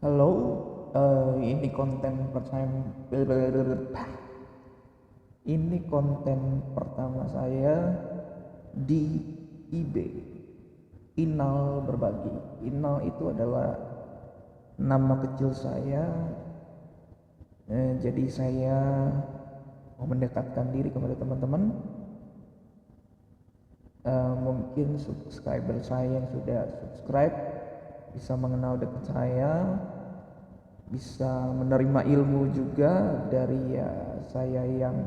Halo, ini konten pertama. Ini konten pertama saya di IB. Inal Berbagi. Inal itu adalah nama kecil saya. Jadi saya mau mendekatkan diri kepada teman-teman. Mungkin subscriber saya yang sudah subscribe bisa mengenal dekat saya, bisa menerima ilmu juga dari saya yang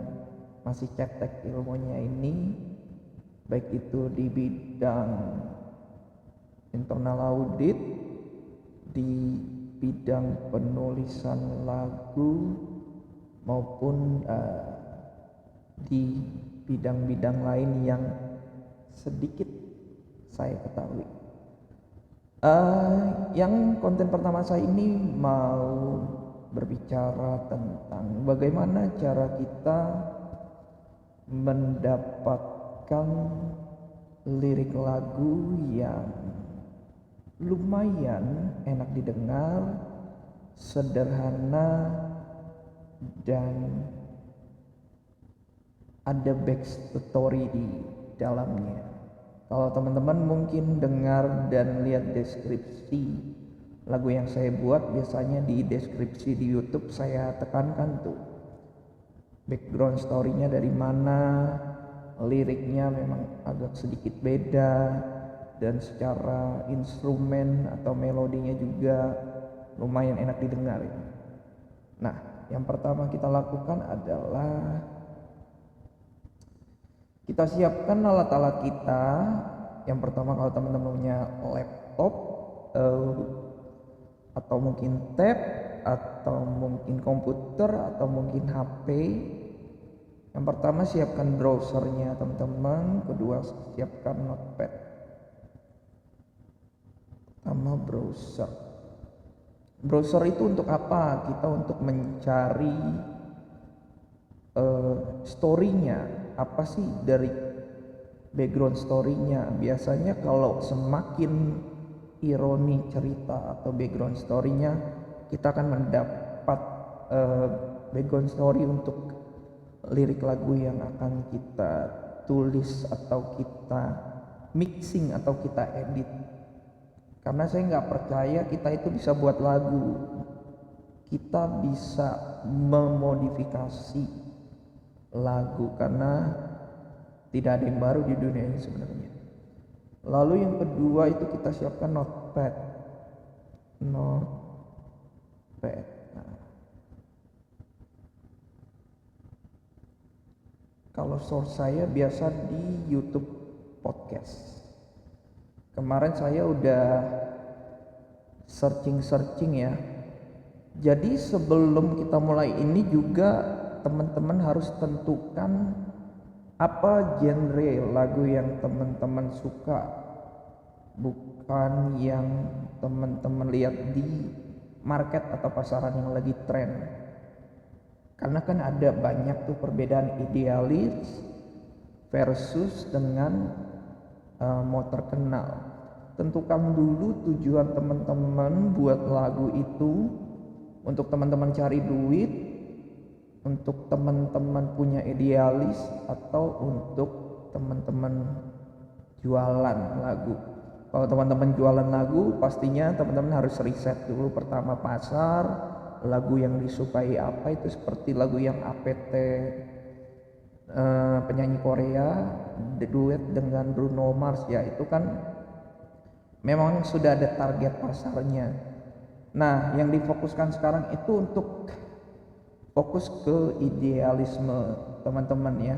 masih cetek ilmunya ini, baik itu di bidang internal audit, di bidang penulisan lagu, maupun di bidang-bidang lain yang sedikit saya ketahui. Yang konten pertama saya ini mau berbicara tentang bagaimana cara kita mendapatkan lirik lagu yang lumayan enak didengar, sederhana, dan ada backstory di dalamnya. Kalau teman-teman mungkin dengar dan lihat deskripsi lagu yang saya buat, biasanya di deskripsi di YouTube saya tekankan tuh background story-nya dari mana, liriknya memang agak sedikit beda, dan secara instrumen atau melodinya juga lumayan enak didengar. Nah, yang pertama kita lakukan adalah kita siapkan alat-alat kita. Yang pertama, kalau teman-teman punya laptop atau mungkin tab atau mungkin komputer atau mungkin HP, yang pertama siapkan browsernya teman-teman. Kedua, siapkan notepad. Pertama, browser itu untuk apa? Kita untuk mencari story-nya, apa sih dari background story-nya. Biasanya kalau semakin ironi cerita atau background story-nya, kita akan mendapat background story untuk lirik lagu yang akan kita tulis atau kita mixing atau kita edit. Karena saya nggak percaya kita itu bisa buat lagu, kita bisa memodifikasi lagu, karena tidak ada yang baru di dunia ini sebenarnya. Lalu yang kedua itu kita siapkan notepad. Nah, kalau source saya biasa di YouTube podcast. Kemarin saya udah searching ya. Jadi sebelum kita mulai ini juga teman-teman harus tentukan apa genre lagu yang teman-teman suka, bukan yang teman-teman lihat di market atau pasaran yang lagi tren. Karena kan ada banyak tuh perbedaan idealis versus dengan mau terkenal. Tentukan dulu tujuan teman-teman buat lagu itu, untuk teman-teman cari duit, untuk teman-teman punya idealis, atau untuk teman-teman jualan lagu. Kalau teman-teman jualan lagu, pastinya teman-teman harus riset dulu pertama pasar, lagu yang disukai apa. Itu seperti lagu yang APT penyanyi Korea duet dengan Bruno Mars ya, itu kan memang sudah ada target pasarnya. Nah, yang difokuskan sekarang itu untuk fokus ke idealisme teman-teman ya.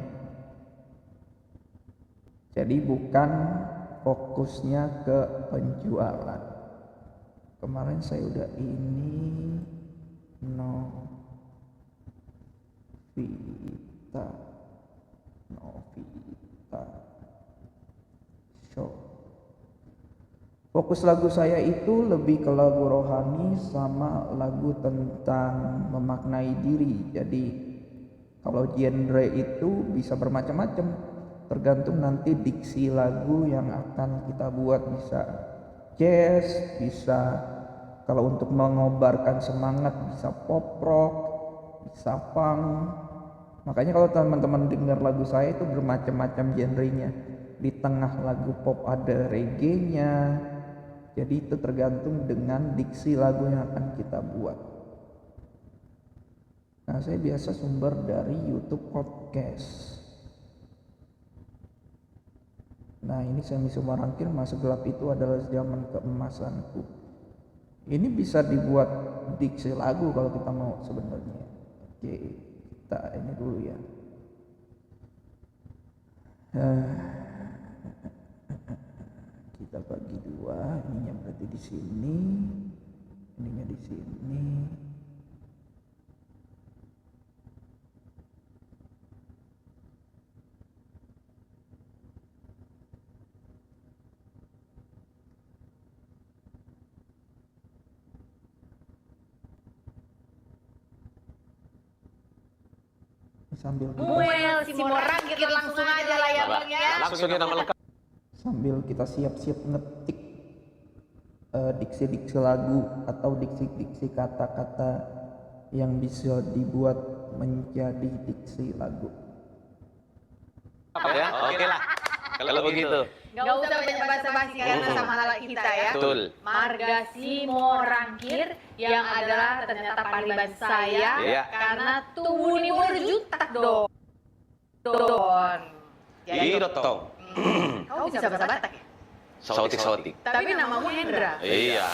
Jadi bukan fokusnya ke penjualan. Kemarin saya udah ini Novita Show. Fokus lagu saya itu lebih ke lagu rohani sama lagu tentang memaknai diri. Jadi kalau genre itu bisa bermacam-macam, tergantung nanti diksi lagu yang akan kita buat. Bisa jazz, bisa Kalau untuk mengobarkan semangat bisa pop rock, bisa punk. Makanya kalau teman-teman dengar lagu saya itu bermacam-macam genrenya. Di tengah lagu pop ada reggae-nya. Jadi itu tergantung dengan diksi lagu yang akan kita buat. Nah, saya biasa sumber dari YouTube podcast. Nah, ini Semi Sumarangkir, Masa Gelap Itu Adalah Zaman Keemasanku. Ini bisa dibuat diksi lagu kalau kita mau sebenarnya. Oke, kita ini dulu ya. Kita bagi dua, ininya berarti di sini, ininya di sini. Sambil Si Morangkir langsung aja lah ya Bang ya. Langsung kita nama lengkap. sambil kita siap-siap ngetik diksi-diksi lagu atau diksi-diksi kata-kata yang bisa dibuat menjadi diksi lagu. Apa ya? Oke lah. Kalau begitu. Gak usah banyak basa-basi karena sama halal kita ya. Betul. Marga si Morangkir yang adalah ternyata pariban saya Iya. karena tubuh ini berjutak don. Iya dong. Kau bisa bahasa Batak ya? Sautik. Tapi namamu Hendra. Iya.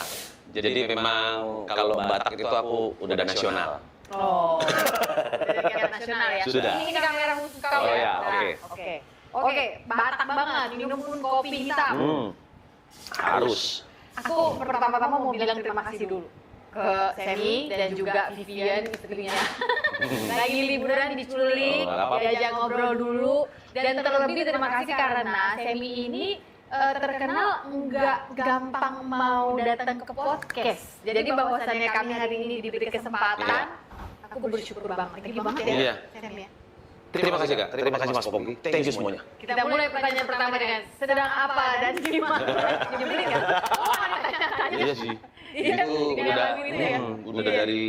Jadi memang kalau Batak itu aku udah nasional. Oh. Dari tingkat nasional ya. Sudah. Ini kamera khusus kau Oh ya. ya, Nah, oke. Oke, Batak banget. Minum pun kopi hitam. Harus. Aku pertama-tama mau bilang terima kasih dulu ke Semi dan juga Vivian istrinya. Lagi liburan diculik, Oh, nggak apa-apa. diajak ngobrol dulu, dan terlebih terima kasih karena Semi ini terkenal nggak gampang mau datang ke podcast. Jadi bahwasannya kami hari ini diberi kesempatan, aku bersyukur banget. Thank you banget ya, Iya. Semi. Terima kasih Kak. Terima kasih Mas Pogi. Thank you semuanya. Kita mulai pertanyaan pertama dengan sedang apa dan di mana? Nyebelin kan? Oh, ada tanya-tanya. Iya sih. Iya, Itu dengan udah lagu itu ya. udah dari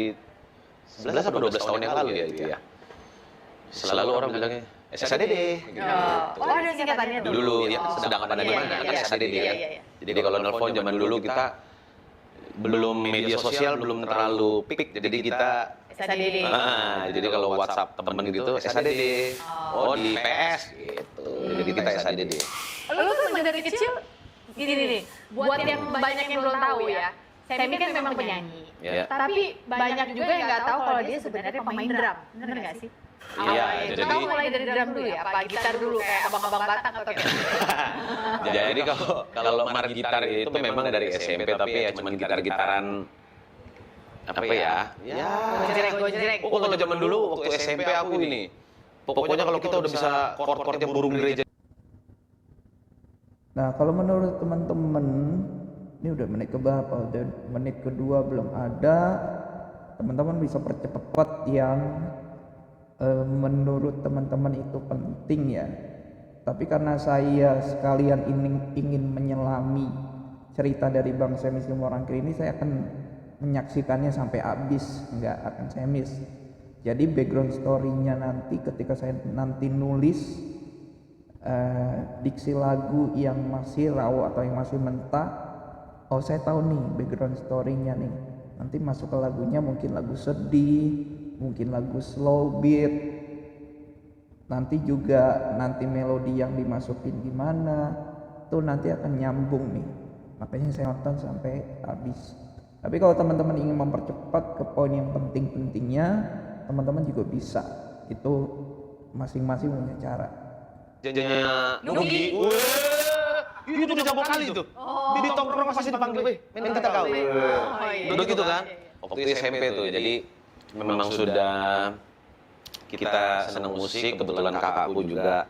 11 atau 12 tahun yang lalu ya itu ya. Selalu orang bilangnya SADD gitu. Oh, ada singkatannya tuh. Dulu ya sedang apa di Iya, mana iya, kan iya. SADD Iya, kan. iya, iya. Jadi kalau nelfon zaman dulu kita belum media sosial belum terlalu peak jadi kita SADD. jadi kalau WhatsApp temen gitu SADD. Oh di PS gitu. Jadi kita SADD. Lu tuh memang dari kecil gini nih, buat yang banyak yang belum tahu ya, Semi kan memang penyanyi. Ya. Tapi banyak juga yang nggak tahu kalau dia sebenarnya pemain drum. Bener nggak sih? Iya, Jadi kamu mulai dari drum dulu ya, apa gitar dulu kayak abang-abang Batak atau kayak Jadi kalau main gitar itu memang dari SMP tapi ya cuman gitar-gitaran apa ya? Ya. gojreng. Oh kalau zaman dulu waktu SMP aku ini. Pokoknya kalau kita udah bisa chord-chordnya burung gereja. Nah, kalau menurut teman-teman, ini udah menit keberapa? Udah menit kedua belum ada. Teman-teman bisa percepat yang menurut teman-teman itu penting ya. Tapi karena saya sekalian ingin menyelami cerita dari Bang Semi Morangkir ini, saya akan menyaksikannya sampai habis, nggak akan saya miss. Jadi background story-nya nanti ketika saya nanti nulis diksi lagu yang masih raw atau yang masih mentah, oh saya tahu nih background story-nya nih. Nanti masuk ke lagunya mungkin lagu sedih, mungkin lagu slow beat. Nanti juga melodi yang dimasukin gimana, tuh nanti akan nyambung nih. Makanya saya nonton sampai habis. Tapi kalau teman-teman ingin mempercepat ke poin yang penting-pentingnya, teman-teman juga bisa. Itu masing-masing punya cara. Janjinya Nugi. Itu udah jambok kali itu. Di tongkrong masih dipanggil, weh, main kita kau. Dulu gitu kan. Waktu SMP tuh. Jadi memang sudah kita senang musik, kebetulan kakakku juga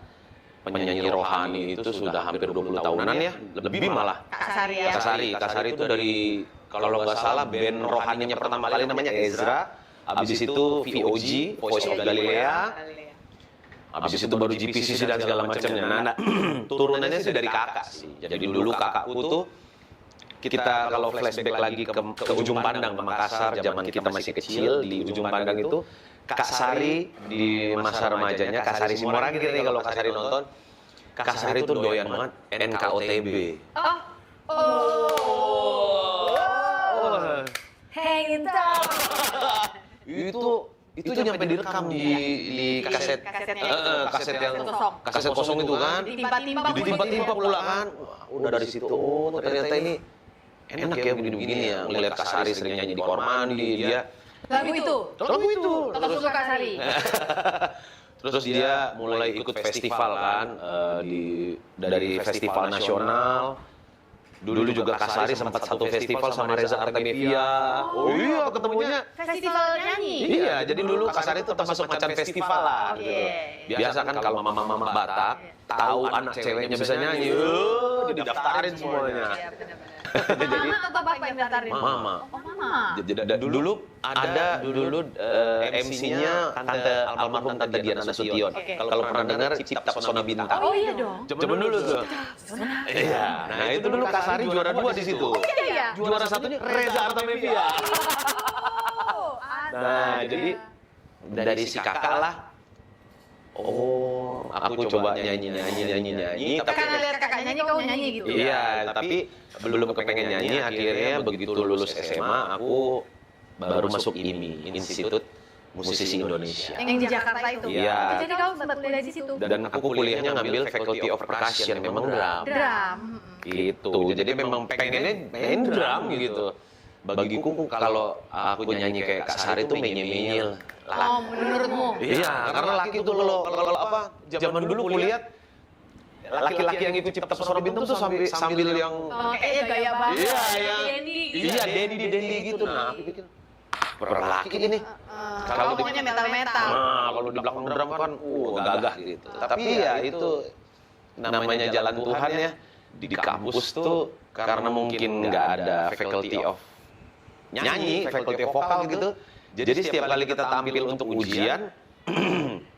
penyanyi rohani itu sudah hampir 20 tahunan ya, lebih malah. Kak Sari itu dari kalau nggak salah band rohaninya pertama kali namanya Ezra, habis itu VOG, Voice of Galilea, habis itu baru GPCC dan segala macamnya. Nah, turunannya sih dari kakak sih. Jadi dulu kakakku tuh kita kalau flashback lagi ke ujung pandang ke Makassar, zaman kita masih kecil di ujung pandang itu, Kak Sari di masa remajanya, Kak Sari Simorangkir nih kalau Kak Sari nonton, Kak Sari itu doyan banget NKOTB. Hang Town. Itu nyampe direkam di kaset kaset yang kaset kosong itu kan, ditimpa pula kan. Udah dari situ, oh ternyata ini enak ya begini-begini ya. Ngeliat Kak Sari sering nyanyi di kamar mandi dia. Lagu itu. Lagu Kak Sari. Terus dia mulai ikut festival kan, dari festival nasional. Dulu juga Kak Sari sempat satu festival sama Reza Artamevia. Oh iya, ketemunya. Festival nyanyi. Iya, jadi dulu Kak Sari itu termasuk macan festival lah. Gitu. Biasa kan kalau mama-mama Batak tahu anak ceweknya bisa nyanyi, didaftarin semuanya. Jadi mama atau bapak yang daftarin? Mama. Oh, mama. Dulu ada MC-nya tante almarhum tante Diana Nasution. Kalau pernah dengar Cipta Pesona Bintang. Oh iya dong. Zaman dulu tuh. Iya. Nah, itu dulu Kak Sari juara 2 di situ. Iya. Juara satunya Reza Artamevia. Nah, jadi dari si kakak lah. Oh, aku coba nyanyi. Karena lihat kakak nyanyi, kau nyanyi gitu. Iya, tapi belum kepengen nyanyi. Akhirnya begitu lulus SMA, aku baru masuk IMI, Institut Musisi Indonesia. Yang di Jakarta itu. Iya. Jadi kau sempat kuliah di situ. Dan aku kuliahnya ngambil Faculty of Percussion, memang drum. Drum. Gitu. Jadi memang pengennya main drum gitu. Bagiku kalau aku nyanyi kayak Kak Sari itu menye-menye lah. Oh, menurutmu? Iya, karena laki tuh kalau apa zaman dulu kuliah laki-laki yang ikut Cipta Pesona Bintang tuh sambil yang kayaknya gaya banget. Iya, Iya, Dendi gitu. Nah, aku pikir berlaki ini. Kalau pokoknya metal-metal. Nah, kalau di belakang drum kan gagah gitu. Tapi ya itu namanya jalan Tuhan ya. Di kampus tuh karena mungkin nggak ada faculty of nyanyi, faculty of vokal gitu. Jadi setiap kali kita tampil untuk ujian,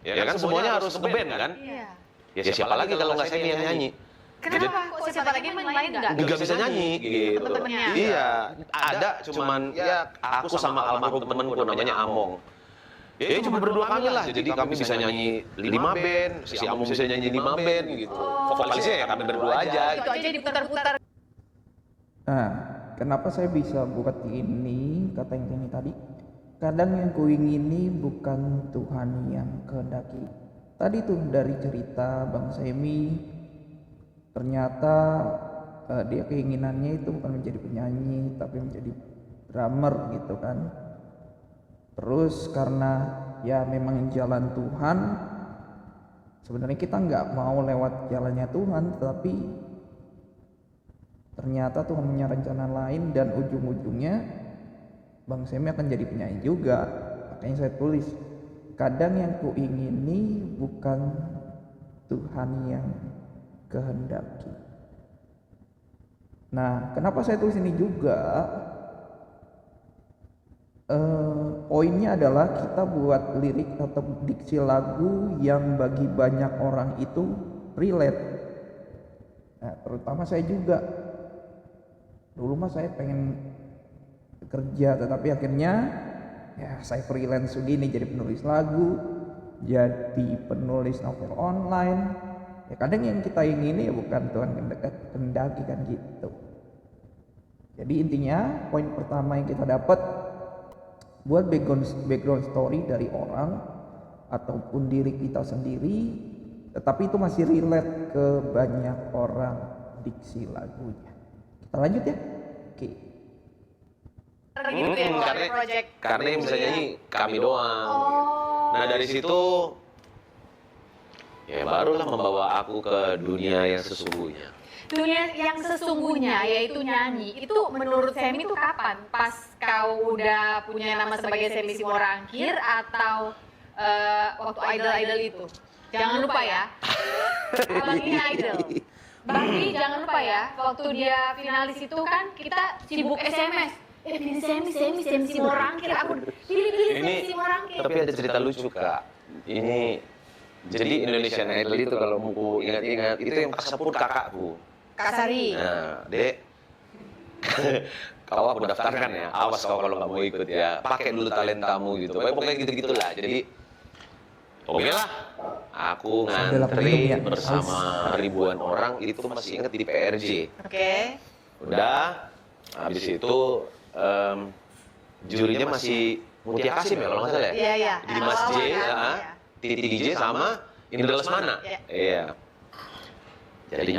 ya kan semuanya harus ngeband kan? Iya. Ya siapa lagi kalau nggak saya yang nyanyi? Kenapa? Kok siapa lagi yang lain nggak? Nggak bisa nyanyi gitu. Temen-temennya. Iya, ada cuman ya aku sama almarhum temenku namanya Among. Ya cuma berdua kami lah, jadi kami bisa nyanyi 5 band, si Among bisa nyanyi 5 band gitu. Vokalisnya ya kami berdua aja. Itu aja diputar-putar. Nah, kenapa saya bisa buat ini, kata yang ini tadi? Kadang yang kuingini bukan Tuhan yang kehendaki. Tadi tuh dari cerita Bang Semi, ternyata dia keinginannya itu bukan menjadi penyanyi, tapi menjadi drummer gitu kan. Terus karena ya memang jalan Tuhan, sebenarnya kita nggak mau lewat jalannya Tuhan, tapi ternyata Tuhan punya rencana lain dan ujung-ujungnya Bang Semi akan jadi penyanyi juga. Makanya saya tulis, kadang yang kuingini bukan Tuhan yang kehendaki. Nah, kenapa saya tulis ini juga? Poinnya adalah kita buat lirik atau diksi lagu yang bagi banyak orang itu relate. Nah, terutama saya juga. Dulu mah saya pengen kerja, tetapi akhirnya ya saya freelance begini, jadi penulis lagu, jadi penulis novel online. Ya kadang yang kita ingini ya bukan Tuhan kehendaki kan gitu. Jadi intinya poin pertama yang kita dapat, buat background story dari orang ataupun diri kita sendiri, tetapi itu masih relate ke banyak orang diksi lagunya. Kita lanjut ya. Oke. Gitu ya, karena yang bisa nyanyi kami doang. Nah dari situ ya barulah membawa aku ke dunia yang sesungguhnya. Dunia yang sesungguhnya yaitu nyanyi. Itu menurut Semi itu kapan? Pas kau udah punya nama sebagai Semi Simorangkir atau waktu idol itu? Jangan lupa ya. Abang ini idol. Bang Bi, jangan lupa ya, waktu dia finalis itu kan kita sibuk SMS. Pilih Semi Simorangkir, aku pilih Semi Simorangkir. Tapi ada cerita lucu Kak. Ini jadi Indonesian Idol itu kalau mau ingat-ingat itu yang pas sepur kakakku. Kak Sari. Nah, Dek. kau aku daftarkan ya, awas kau kalau nggak mau ikut ya, pakai dulu talentamu gitu. Pokoknya gitu-gitulah. Jadi oke lah, aku Sambil minum ngantri ya. bersama ribuan orang itu masih inget di PRJ. Oke. Udah, habis itu jurinya masih Mutia Kasim ya kalau nggak salah ya. Iya, iya. Di Mas J, Awal-awal kan? ya, Titi DJ sama Indra Lesmana. Iya. Jadi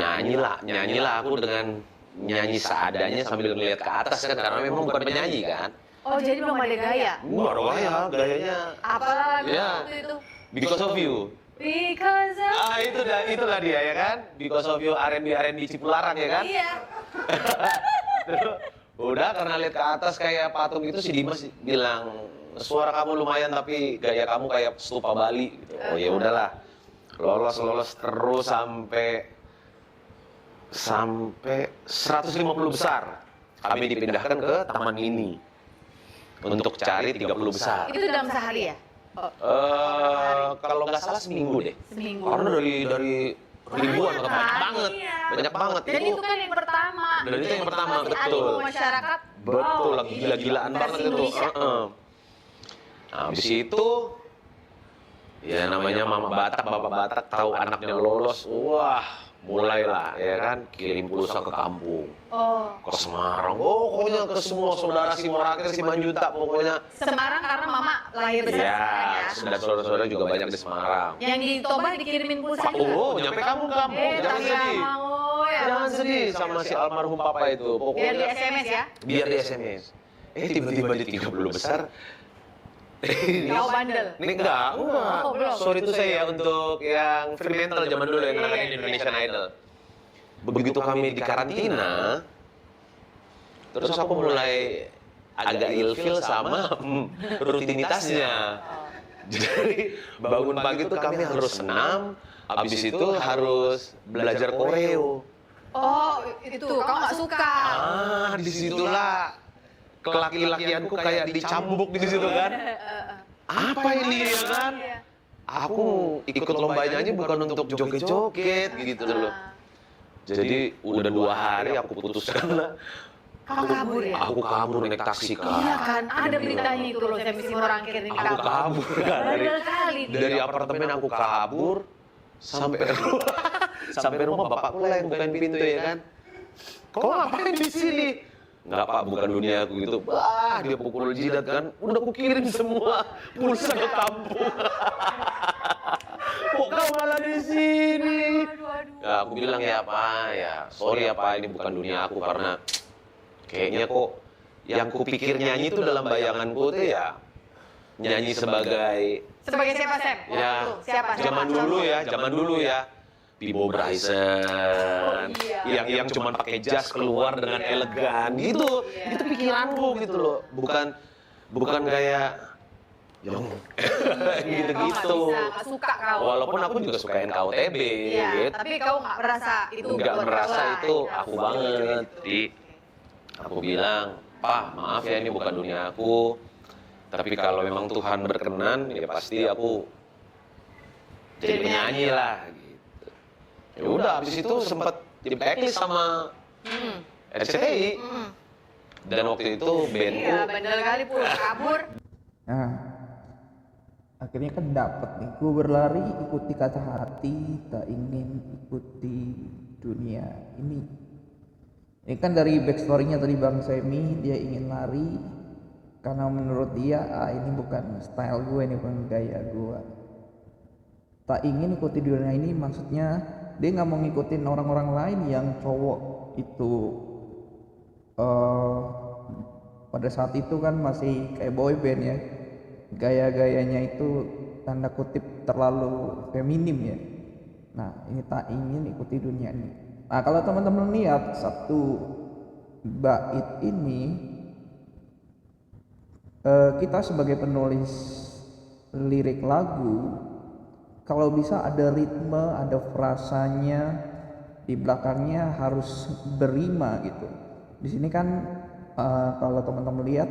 nyanyilah aku dengan nyanyi seadanya sambil ngeliat ke atas kan, karena memang bukan penyanyi kan. Oh, jadi belum ada gaya? Nggak ada gaya, gayanya. Apalah lagu Ya. waktu itu? Because of You. Because of... Itulah dia ya kan. Because of You, R&B Cipularang ya kan. Iya. Udah, karena lihat ke atas kayak patung itu, si Dimas bilang, suara kamu lumayan tapi gaya kamu kayak stupa Bali gitu. Oh ya udahlah. Lolos terus sampai 150 besar. Kami dipindahkan ke Taman Mini untuk cari 30 besar. Itu dalam sehari ya? Kalau nggak salah seminggu deh. Seminggu. Karena dari ribuan, banyak banget, Iya. banyak banget. Dan itu kan yang pertama. Dan itu yang pertama, Masih betul. animo masyarakat. Betul, wow, lagi ini gila-gilaan versi banget itu. Indonesia. Nah, habis itu, ya namanya Mama Batak, Bapak Batak tahu anaknya lolos, wah mulailah ya kan, kirim pulsa ke kampung, Oh. ke Semarang, pokoknya ke semua saudara si Moraker, si Manjuta, pokoknya. Semarang karena mama lahir besar Ya, Semarang dan saudara-saudara juga banyak di Semarang. Yang di Toba dikirimin pulsa juga. Oh, nyampe kampung, jangan tapi sedih. nggak mau ya. Jangan sedih sama si almarhum papa itu, Biar di pokoknya. SMS ya. Biar di SMS. Tiba-tiba di 30 besar. Kau bandel. Ini enggak. Oh, belum. Sorry itu saya untuk yang Fremantle zaman dulu yang nanganin Indonesian Idol. Begitu kami di karantina, terus aku mulai agak ilfil sama rutinitasnya. Jadi bangun pagi itu kami harus senam, habis itu harus belajar koreo. Oh, itu kau nggak suka. Disitulah kelaki-lakianku kayak dicambuk di situ kan. Apa ini ya kan? Aku ikut lomba nyanyi bukan untuk joget-joget gitu loh. Jadi udah 2 hari aku putuskan lah. Kau kabur ya? Aku kabur naik taksi kan. Iya kan, ada beritanya itu loh, saya mesti merangkir ini Aku kabur kan Bandel kali. dari apartemen aku kabur sampai rumah bapakku lah yang bukain pintu ya kan. Kau ngapain di sini? Enggak Pak, bukan dunia aku gitu. Wah, dia pukul jidat kan. Udah aku kirim semua pulsa ke kampung. Kok kau malah di sini? Ya, aku bilang ya Pak, ya sorry ya Pak, ini bukan dunia aku karena kayaknya kok yang kupikir nyanyi itu dalam bayanganku tuh ya nyanyi sebagai Sebagai siapa, Sam? ya Siapa? zaman dulu ya. Bibo Bryson, yang cuma pakai jas keluar dengan elegan gitu, itu pikiranku gitu loh, bukan kayak yang gitu-gitu. Nggak suka kau. Walaupun aku juga suka NKOTB, Iya, gitu. tapi kau nggak merasa itu Nggak buat merasa kau lah. itu aku banget. Jadi aku bilang, Pak, maaf ya ini bukan dunia aku. Tapi kalau memang Tuhan berkenan, ya pasti aku jadi penyanyi lah. Gitu. Ya udah, habis itu sempat di blacklist sama RCTI. Dan waktu itu bandku. Iya, bandel kali pula kabur. Nah, akhirnya kan dapet nih. Gue berlari ikuti kata hati, tak ingin ikuti dunia ini. Ini kan dari backstory-nya tadi Bang Semi, dia ingin lari karena menurut dia ini bukan style gue, ini bukan gaya gue. Tak ingin ikuti dunia ini maksudnya dia nggak mau ngikutin orang-orang lain yang cowok itu pada saat itu kan masih kayak boy band ya, gaya-gayanya itu tanda kutip terlalu feminim ya. Nah ini tak ingin ikuti dunia ini. Nah kalau teman-teman lihat satu bait ini, kita sebagai penulis lirik lagu, kalau bisa ada ritme, ada frasanya, di belakangnya harus berima gitu. Di sini kan kalau teman-teman lihat,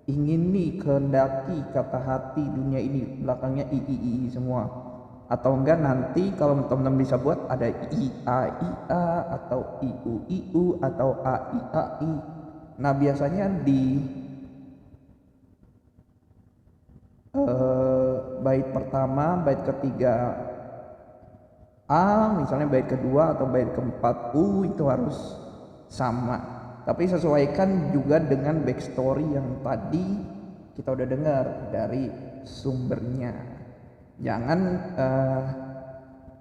ingin nih kehendaki kata hati dunia ini, belakangnya i semua. Atau enggak nanti kalau teman-teman bisa buat ada IA atau IU atau AI. Nah biasanya di bait pertama, bait ketiga A, misalnya bait kedua atau bait keempat U itu harus sama. Tapi sesuaikan juga dengan backstory yang tadi kita udah dengar dari sumbernya. Jangan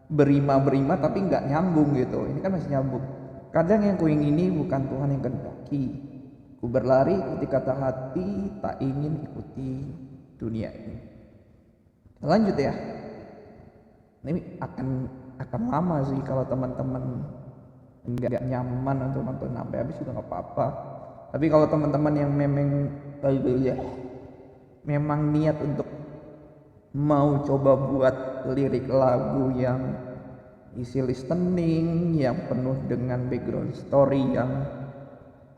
berima tapi nggak nyambung gitu. Ini kan masih nyambung. Kadang yang kuingini bukan Tuhan yang kehendaki. Ku berlari ikuti kata hati, tak ingin ikuti dunia ini. Lanjut ya. Ini akan lama sih kalau teman-teman nggak nyaman untuk nonton sampai habis juga nggak apa-apa. Tapi kalau teman-teman yang memang niat untuk mau coba buat lirik lagu yang isi listening, yang penuh dengan background story yang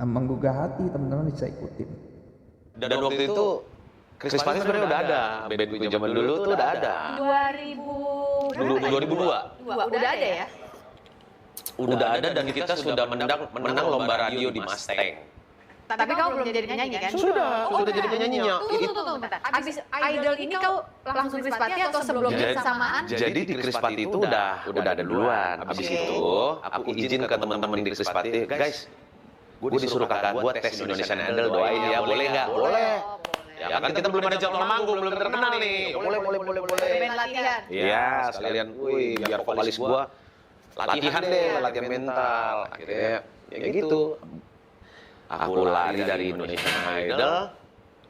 menggugah hati, teman-teman bisa ikutin. Dan waktu itu Chris Martin sebenarnya udah ada, band gue zaman dulu tuh udah ada. 2002. Udah ada ya? Udah ada dan kita sudah menang lomba radio di Mustang. Tapi kau belum jadi penyanyi kan? Sudah jadi penyanyinya. Tunggu, bentar. Abis Idol ini kau langsung Chris Patti atau sebelum bersamaan? Jadi di Chris Patti itu udah ada duluan. Abis itu aku izin ke teman-teman di Chris Patti, guys, gue disuruh kakak gue tes Indonesian Idol, doain ya, boleh nggak? Boleh. Ya kan kita belum ada jadwal manggung, belum terkenal nih. Boleh. Main latihan. Iya, sekalian, biar vokalis gue latihan mental. Akhirnya ya gitu. Aku lari dari Indonesian Idol,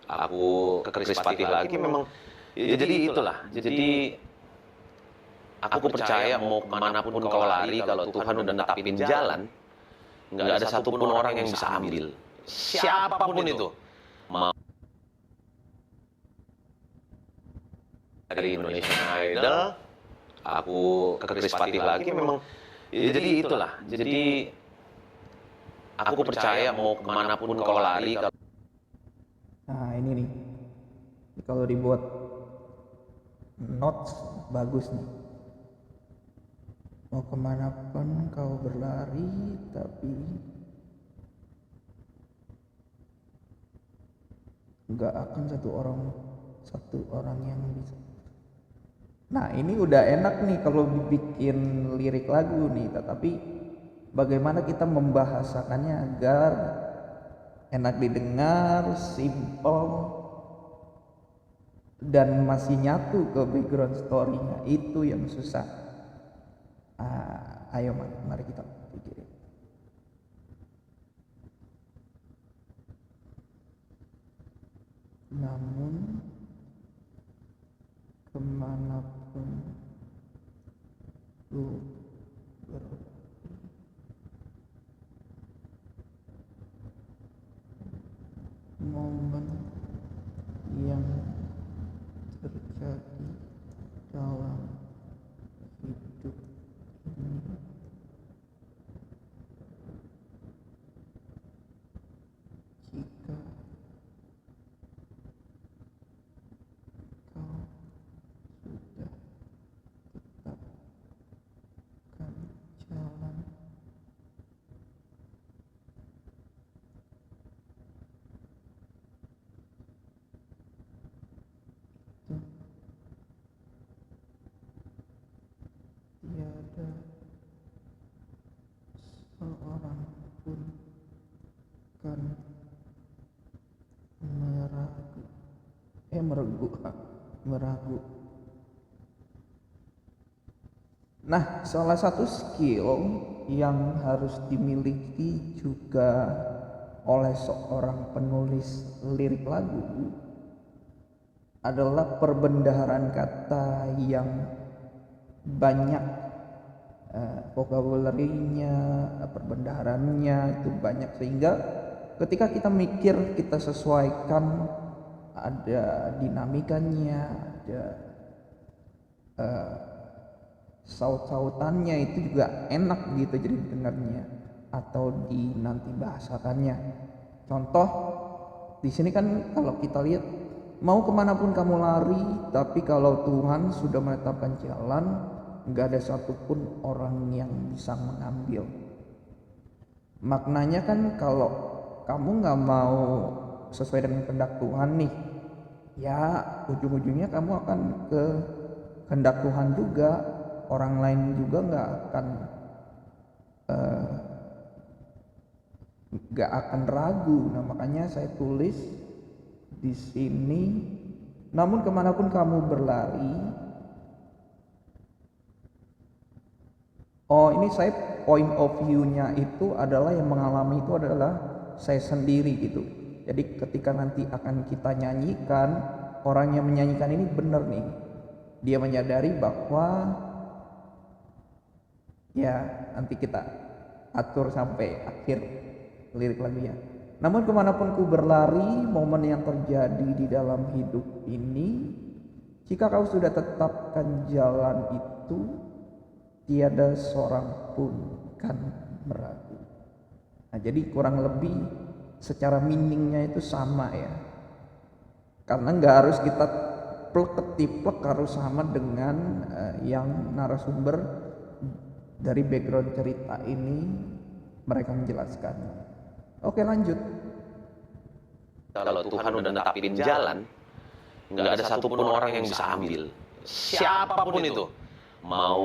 aku ke Chris Patti lagi. Memang ya jadi itulah. Jadi aku percaya mau kemanapun kau lari, kalau Tuhan udah netapin jalan, nggak ada satupun orang yang bisa ambil. Siapapun itu. Mau dari Indonesian Idol, aku ke Chris Patti lagi. Memang ya jadi itulah. Jadi aku percaya mau kemanapun kau lari. Nah ini nih, kalau dibuat notes bagus nih. Mau kemanapun kau berlari, tapi nggak akan satu orang yang bisa. Nah ini udah enak nih kalau bikin lirik lagu nih, tetapi bagaimana kita membahasakannya agar enak didengar, simple, dan masih nyatu ke background story-nya, itu yang susah. Ayo mari kita pikirin. Namun kemanapun lu berlari, momen yang terjadi dalam hidup ini jika kau sudah tetapkan jalan, tiada seorang pun kan meragu. Nah, salah satu skill yang harus dimiliki juga oleh seorang penulis lirik lagu adalah perbendaharaan kata yang banyak, vocabulary-nya, perbendaharannya itu banyak, sehingga ketika kita mikir kita sesuaikan, ada dinamikanya, ada saut-sautannya, itu juga enak gitu jadi dengarnya atau nanti bahasakannya. Contoh di sini kan kalau kita lihat mau kemanapun kamu lari, tapi kalau Tuhan sudah menetapkan jalan, nggak ada satupun orang yang bisa mengambil. Maknanya kan kalau kamu nggak mau sesuai dengan kehendak Tuhan nih, ya ujung-ujungnya kamu akan ke kehendak Tuhan juga. Orang lain juga nggak akan ragu. Nah makanya saya tulis di sini, namun kemanapun kamu berlari. Oh ini saya point of view-nya itu adalah yang mengalami itu adalah saya sendiri gitu. Jadi ketika nanti akan kita nyanyikan, orang yang menyanyikan ini benar nih. Dia menyadari bahwa ya nanti kita atur sampai akhir lirik lagunya. Namun kemanapun ku berlari, momen yang terjadi di dalam hidup ini, jika kau sudah tetapkan jalan itu, tiada seorang pun kan meragu. Nah jadi kurang lebih secara meaningnya itu sama ya. Karena nggak harus kita plek-ketiplek harus sama dengan yang narasumber dari background cerita ini mereka menjelaskan. Oke lanjut. Kalau Tuhan udah netapin jalan, nggak ada satupun orang yang bisa ambil. Siapapun itu, mau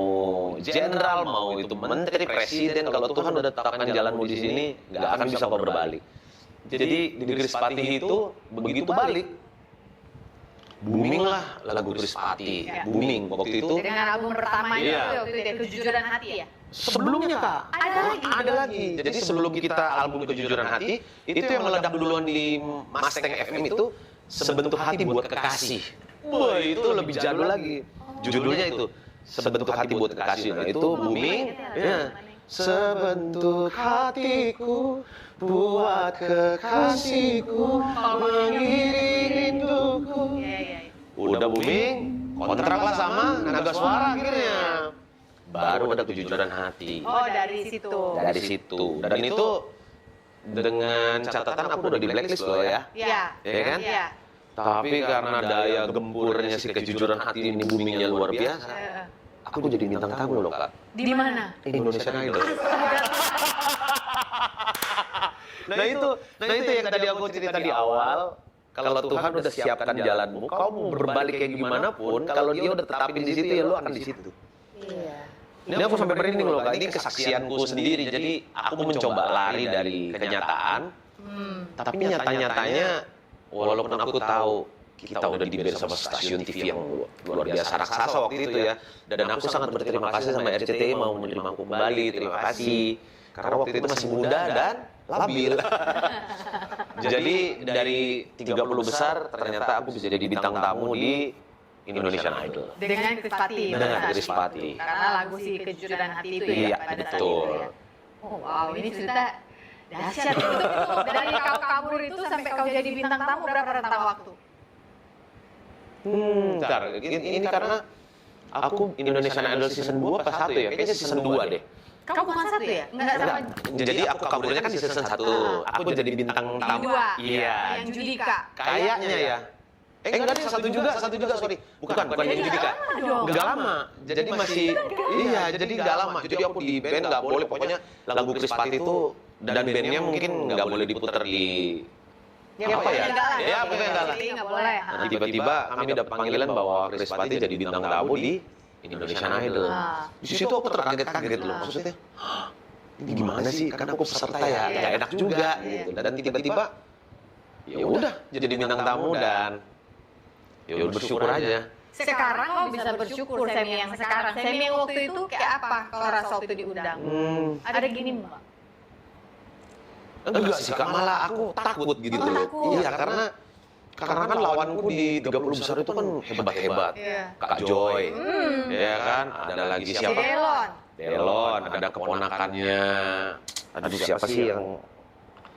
jenderal, mau itu menteri, presiden, kalau Tuhan udah tetapkan jalanmu di sini, nggak akan bisa kau berbalik. Jadi di Krispatih itu begitu balik, booming lah lagu Krispatih, booming waktu itu. Dengan album pertama itu, Iya. waktu itu Kejujuran Hati ya? Sebelumnya Kak, ada lagi. Jadi sebelum kita album Kejujuran Hati, itu yang meledak duluan di Mustang FM itu Sebentuk Hati Buat Kekasih. Wah itu lebih jadul lagi. Judulnya itu Sebentuk Hati Buat Kekasih. Nah itu booming. Ya. Sebentuk hatiku buat kekasihku mengiring rinduku. Udah booming, kontrak lah sama Naga Suara akhirnya. Baru ada Kejujuran Hati. Oh dari situ. Dari situ. Dan itu dengan catatan aku udah di blacklist loh ya. Iya. Ya kan? Iya. Tapi karena daya gempurnya si Kejujuran Hati ini boomingnya luar biasa, aku jadi bintang tamu loh Kak. Di mana? Indonesian Idol. Nah itu yang tadi aku cerita di awal. Kalau Tuhan udah siapkan jalanmu, kau mau berbalik kayak gimana pun, kalau dia udah tetapin di situ ya lu akan di situ. Iya. Ini aku sampai merinding loh Kak, ini kesaksianku sendiri. Jadi aku mencoba lari dari kenyataan, tapi nyata-nyatanya walaupun aku tahu kita udah dibeli sama stasiun TV yang luar biasa raksasa waktu itu ya, dan aku sangat berterima kasih sama RCTI mau menerima aku kembali, terima kasih. Karena waktu itu masih muda dan labil. Jadi dari 30 besar ternyata aku bisa jadi bintang tamu di Indonesian Idol. Dengan Krispatih. Dengan Krispatih. Karena lagu si Kejujuran Hati itu Iya, ya pada saat betul. itu ya. Oh wow, ini cerita dahsyat itu. Dari kau kabur itu sampai kau jadi bintang tamu berapa rentang waktu? Bentar, ini karena aku Indonesian Idol season 2 pas 1 ya, kayaknya season 2 deh. Kau bukan satu ya? Enggak sama. Jadi aku kaburnya kan di season 1, aku jadi bintang tamu. Dua. Iya. Yang Judika. Kayaknya ya. Enggak deh, satu juga, sorry. Bukan yang Judika. Enggak lama. Jadi masih, iya, jadi enggak lama. Jadi aku di band enggak boleh, pokoknya lagu Krispatih itu, dan bandnya mungkin enggak boleh diputar di, apa ya? Ya, pokoknya enggak lah. Enggak boleh. Nah, tiba-tiba kami dapat panggilan bahwa Krispatih jadi bintang tamu di Indonesian Idol. Di situ aku terkaget-kaget loh, maksudnya, ini gimana sih? Karena aku peserta ya, nggak enak juga gitu. Dan tiba-tiba, ya udah jadi bintang tamu dan ya udah bersyukur aja. Sekarang kau bisa bersyukur Semi yang sekarang. Semi yang waktu itu kayak apa kalau rasa waktu diundang? Ada gini mbak? Enggak sih Kak, malah aku takut gitu loh. takut. Iya, karena kan lawanku di 30 besar itu kan hebat-hebat. Iya. Kak Joy, ya kan, ada lagi Si siapa? Delon. Delon, ada keponakannya. Aduh siapa sih yang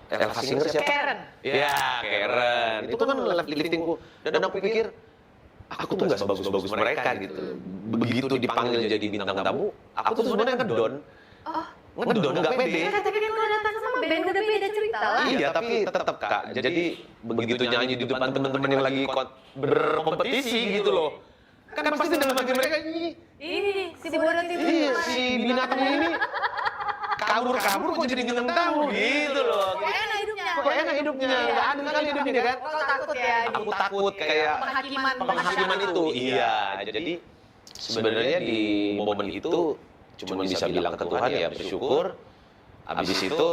Elva Singer siapa? Karen. Ya, Karen. Itu kan liftingku. Dan aku pikir, aku tuh nggak sebagus-bagus mereka gitu. Begitu dipanggil jadi bintang tamu, aku tuh sebenarnya ngedon. ngedon, nggak pede. Tapi kan kalau datang sama band udah beda cerita lah. Iya, tapi tetap Kak. Jadi begitu nyanyi di depan teman-teman yang lagi berkompetisi gitu loh. Kan pasti dalam hati mereka Ini si Borot ini. iya si binatang ini kabur kok jadi ngeneng tahu gitu loh. Kok enak hidupnya. Kok enak hidupnya, nggak adil kali hidupnya kan. Kalau takut ya. Aku takut kayak penghakiman itu. Iya, jadi sebenarnya di momen itu cuma bisa bilang ke Tuhan ya bersyukur. Habis itu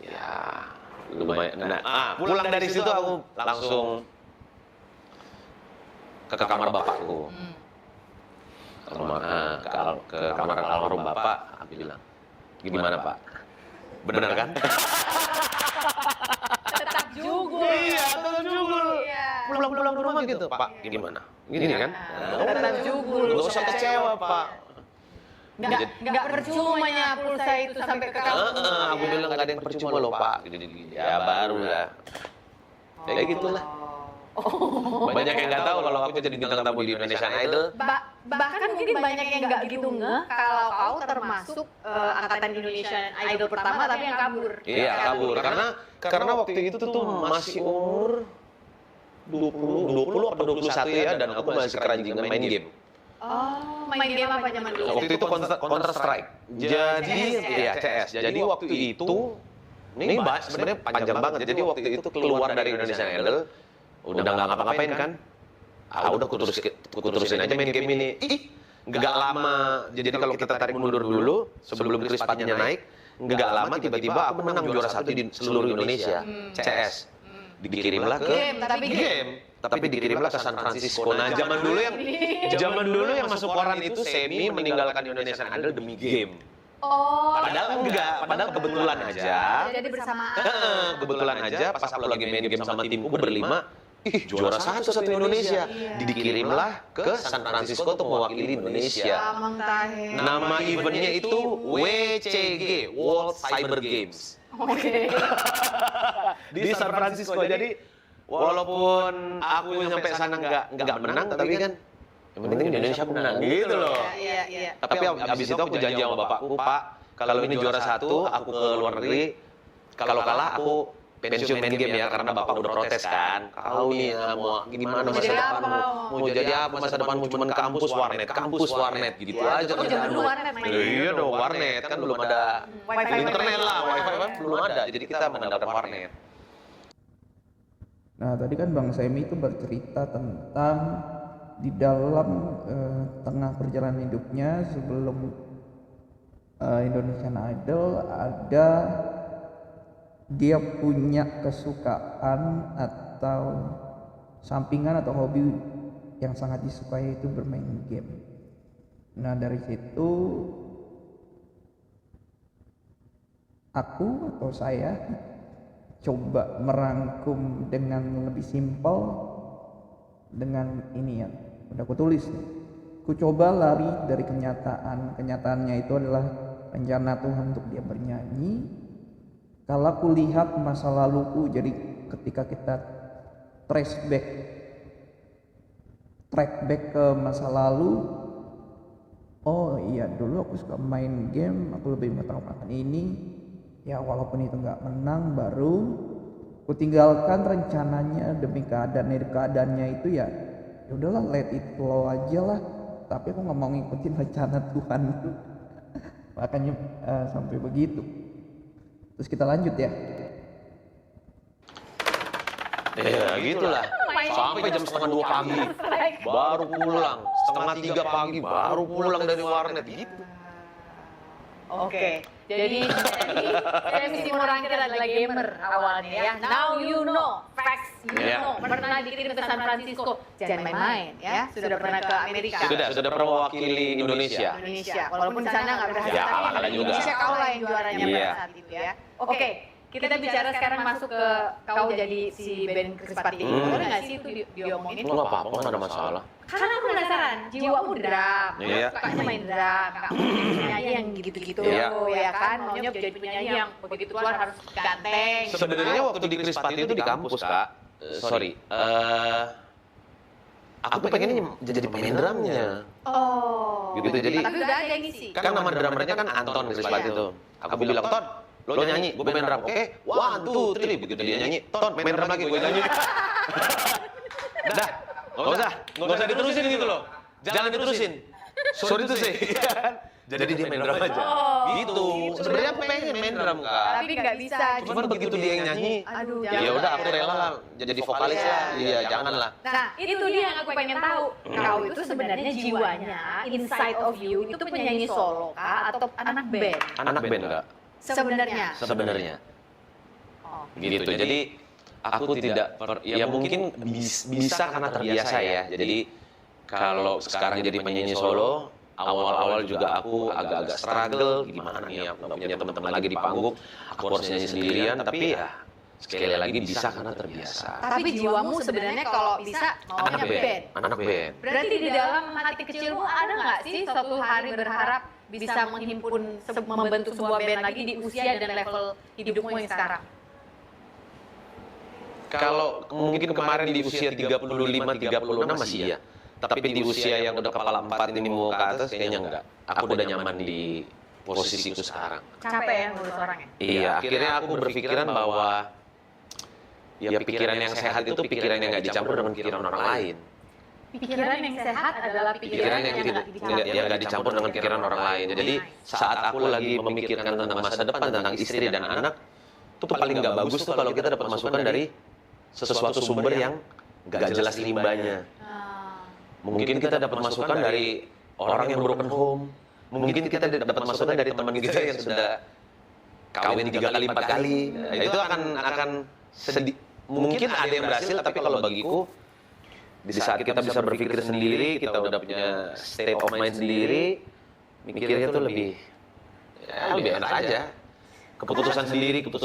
ya lumayan. Nah, pulang dari situ aku langsung ke kamar bapakku. Ke kamar almarhum bapak, aku bilang, gimana Pak? Benar kan? Tetap jugul. Iya, tetap jugul. Iya. Pulang ke rumah gitu, Pak. Gimana? Gini kan? Tetap jugul. Nggak usah kecewa, Pak. Nggak percumanya pulsa itu sampai ke kamu. Aku bilang nggak ada yang percuma loh, Pak. Gini. Ya baru lah. Ya gitulah. Banyak yang nggak tahu kalau aku jadi bintang tamu di Indonesian Idol. Bahkan mungkin banyak yang nggak gitu ngeh kalau kau termasuk angkatan Indonesian Idol pertama tapi yang kabur. Iya, kabur. Karena waktu itu tuh masih umur 20 atau 21 ya, dan aku masih keranjingan main game. Oh, main game apa zaman dulu? Waktu itu Counter Strike. Jadi ya CS. Jadi waktu itu ini sebenarnya panjang banget. Jadi waktu itu keluar dari Indonesian Idol, udah nggak ngapa-ngapain kan? Udah kuterusin aja main game ini. Nggak lama. Jadi kalau kita tarik mundur dulu sebelum Chris Patnya naik, nggak lama tiba-tiba aku menang juara 1 di seluruh Indonesia CS. Dikirimlah ke game. Tapi dikirimlah ke San Francisco. Nah, zaman dulu yang masuk koran itu Semi meninggalkan Indonesian Idol demi game. Oh. Padahal enggak, padahal kebetulan aja. Jadi bersamaan. Kebetulan aja pas aku lagi main game sama timku berlima, juara satu Indonesia. Dikirimlah ke San Francisco untuk mewakili Indonesia. Nama eventnya itu WCG, World Cyber Games. Oke. Di San Francisco. Jadi walaupun aku sampai sana nggak menang, tapi kan yang penting Indonesia menang gitu loh. Iya. Tapi abis itu aku janji sama bapakku, Pak, kalau ini juara 1 aku ke luar negeri, kalau kalah aku pensiun main game ya, karena bapak udah protes kan. Kau nih mau gimana masa depanmu? Mau jadi apa masa depanmu? Cuman kampus warnet gitu aja kan. Jangan dulu warnet main. Iya dong, warnet kan belum ada Wifi internet lah, wifi kan belum ada. Jadi kita mengandalkan warnet. Nah, tadi kan Bang Semi itu bercerita tentang di dalam tengah perjalanan hidupnya sebelum Indonesian Idol ada dia punya kesukaan atau sampingan atau hobi yang sangat disukai itu bermain game. Nah, dari situ aku atau saya coba merangkum dengan lebih simpel dengan ini yang udah aku tulis nih. Ku coba lari dari kenyataan. Kenyataannya itu adalah rencana Tuhan untuk dia bernyanyi. Kalau aku lihat masa laluku, jadi ketika kita track back ke masa lalu, oh iya dulu aku suka main game, aku lebih mengutamakan ini. Ya walaupun itu nggak menang, baru aku tinggalkan rencananya demi keadaannya itu ya udahlah, let it flow aja lah. Tapi aku nggak mau ngikutin rencana Tuhan. Makanya sampai begitu. Terus kita lanjut ya. Ya gitulah. Sampai jam 1:30 pagi baru pulang. 2:30 pagi baru pulang dari warnet gitu. Oke. Jadi MC Morangkir adalah gamer awalnya ya. Now you know, facts you know. Pernah dikirim ke San Francisco, jangan main-main ya. Sudah pernah ke Amerika. Sudah pernah mewakili Indonesia. Walaupun di sana nggak berhasil. Ya, kalah juga. Indonesia kau lah yang juaranya pada saat itu ya. Oke. Kita bicara sekarang masuk ke kau jadi si band Chris Pati. Boleh nggak sih itu diomongin? Nggak apa-apa, nggak ada masalah. Karena aku penasaran, jiwamu drum, Iya. sukanya main drum, kamu penyanyi yang gitu-gitu, ya kan? Maunya jadi penyanyi yang begitu keluar harus ganteng. Sebenarnya waktu di Chris Pati itu di kampus, Kak. aku pengennya jadi pemain drumnya. Oh. Gitu, jadi Tapi udah ada yang ngisi. kan nama drummernya kan Anton Krispati itu. Aku bilang, Ton, lo nyanyi, gue main drum. Oke, 1, 2, 3. Begitu dia nyanyi, Ton, main drum lagi, gue nyanyi. Dah, nggak usah diterusin gitu loh. Jangan diterusin. Sorry tuh sih. Jadi dia main drum aja. Gitu. Sebenarnya aku pengen main drum, Kak. Tapi nggak bisa. Cuman begitu dia yang nyanyi, Aduh, ya udah aku rela lah jadi vokalis lah. Iya, jangan lah. Nah, itu dia yang aku pengen tahu. Kau itu sebenarnya jiwanya, inside of you, itu penyanyi solo kah atau anak band? Anak band enggak? Sebenarnya. Sebenarnya. Oh. Gitu. Jadi aku tidak ya mungkin bisa karena terbiasa ya. Jadi kalau sekarang jadi penyanyi solo, awal-awal juga aku agak-agak struggle, gimana nih aku nggak punya teman-teman lagi di panggung, aku harus nyanyi sendirian, tapi ya sekali lagi bisa karena terbiasa. Tapi jiwamu sebenarnya kalau bisa maunya band. Anak band. Berarti di dalam hati kecilmu ada nggak sih suatu hari berharap bisa menghimpun, membentuk sebuah band lagi di usia dan level hidupmu yang sekarang? Kalau mungkin kemarin di usia 35, 36 masih iya. Tapi di usia yang udah kepala 4 ini mau ke atas kayaknya enggak. Aku udah nyaman di posisiku sekarang. Capek ya ngurus orang ya? Iya, akhirnya aku berpikiran bahwa ya pikiran yang sehat itu pikiran yang nggak dicampur dengan pikiran orang lain. Pikiran yang sehat adalah Pikiran yang nggak dicampur dengan pikiran orang lain. Jadi saat aku lagi memikirkan tentang masa depan, tentang istri dan anak, itu paling nggak bagus tuh kalau kita dapat masukan dari sesuatu sumber yang nggak jelas limbahnya. Mungkin kita dapat masukan dari orang yang broken home. Mungkin kita dapat masukan dari teman kita yang sudah kawin 3 kali 4 kali. Nah, itu akan sedih. Mungkin ada yang berhasil, tapi kalau bagiku di saat kita bisa berpikir sendiri, kita udah punya state of mind sendiri, mikirnya tuh lebih enak aja. Keputusan sendiri gitu.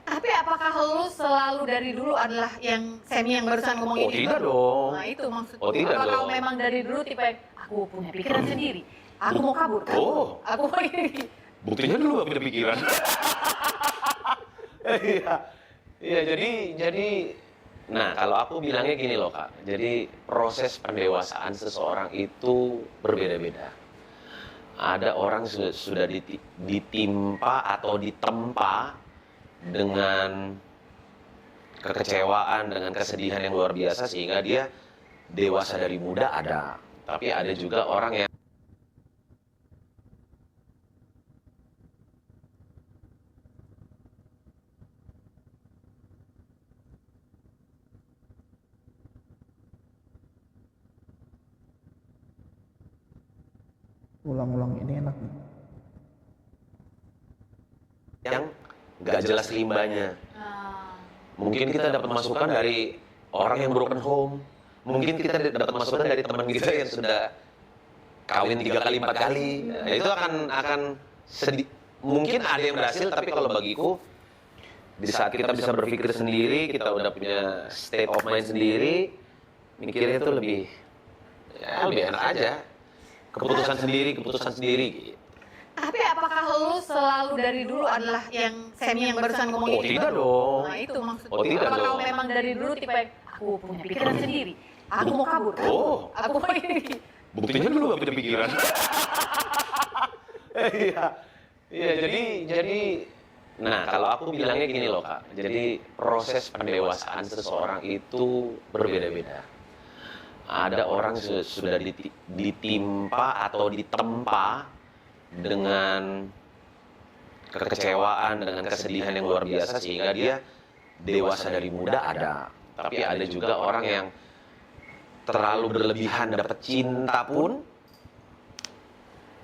Tapi apakah lu selalu dari dulu adalah yang Semi yang barusan ngomong Oh, ini? tidak dong. Nah itu maksudnya. Oh, tidak apakah dong. kau memang dari dulu tipe yang, aku punya pikiran sendiri, aku mau kabur, Oh. aku mau ini. Buktinya dulu gak punya pikiran. Iya, jadi nah, kalau aku bilangnya gini loh, Kak. Jadi proses pendewasaan seseorang itu berbeda-beda. Ada orang sudah ditimpa atau ditempa dengan kekecewaan, dengan kesedihan yang luar biasa sehingga dia dewasa dari muda ada. Tapi ada juga orang yang Ulang-ulang ini enak nih. nggak jelas limbahnya. Mungkin kita dapat masukan dari orang yang broken home. Mungkin kita dapat masukan dari teman kita yang sudah kawin 3 kali 4 kali. Nah, itu akan sedih. Mungkin ada yang berhasil, tapi kalau bagiku di saat kita bisa berpikir sendiri, kita udah punya state of mind sendiri, mikirnya itu lebih enak aja. Keputusan sendiri gitu. Tapi apakah lu selalu dari dulu adalah yang Semi yang barusan ngomong Oh, ini? tidak dong. Nah itu maksudnya. Oh, tidak apakah dong. kau memang dari dulu tipe yang, aku punya pikiran sendiri, aku mau kabur, Oh. aku mau ini. Buktinya dulu gak punya pikiran. Iya, jadi nah, kalau aku bilangnya gini loh, Kak. Jadi proses pendewasaan seseorang itu berbeda-beda. Ada orang sudah ditimpa atau ditempa dengan kekecewaan, dengan kesedihan yang luar biasa sehingga dia dewasa dari muda ada. Tapi ada juga orang yang terlalu berlebihan dapat cinta pun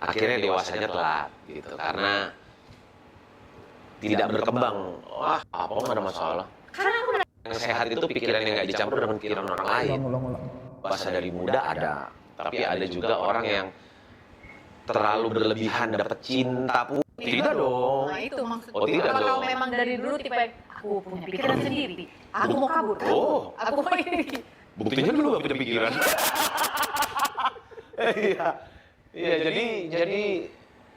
akhirnya dewasanya telat gitu karena tidak berkembang. Wah, apa nggak ada masalah. Karena aku Yang sehat itu pikiran yang nggak dicampur dengan pikiran orang lain. Ulang-ulang. Dewasa dari muda ada, tapi ada juga orang yang terlalu berlebihan dapat cinta pun. Tidak dong. Nah itu maksudnya. Oh, tidak apakah dong. kau memang dari dulu tipe yang, aku punya pikiran sendiri, aku mau kabur, Oh. aku mau ini. Buktinya dulu gak punya pikiran. Iya, jadi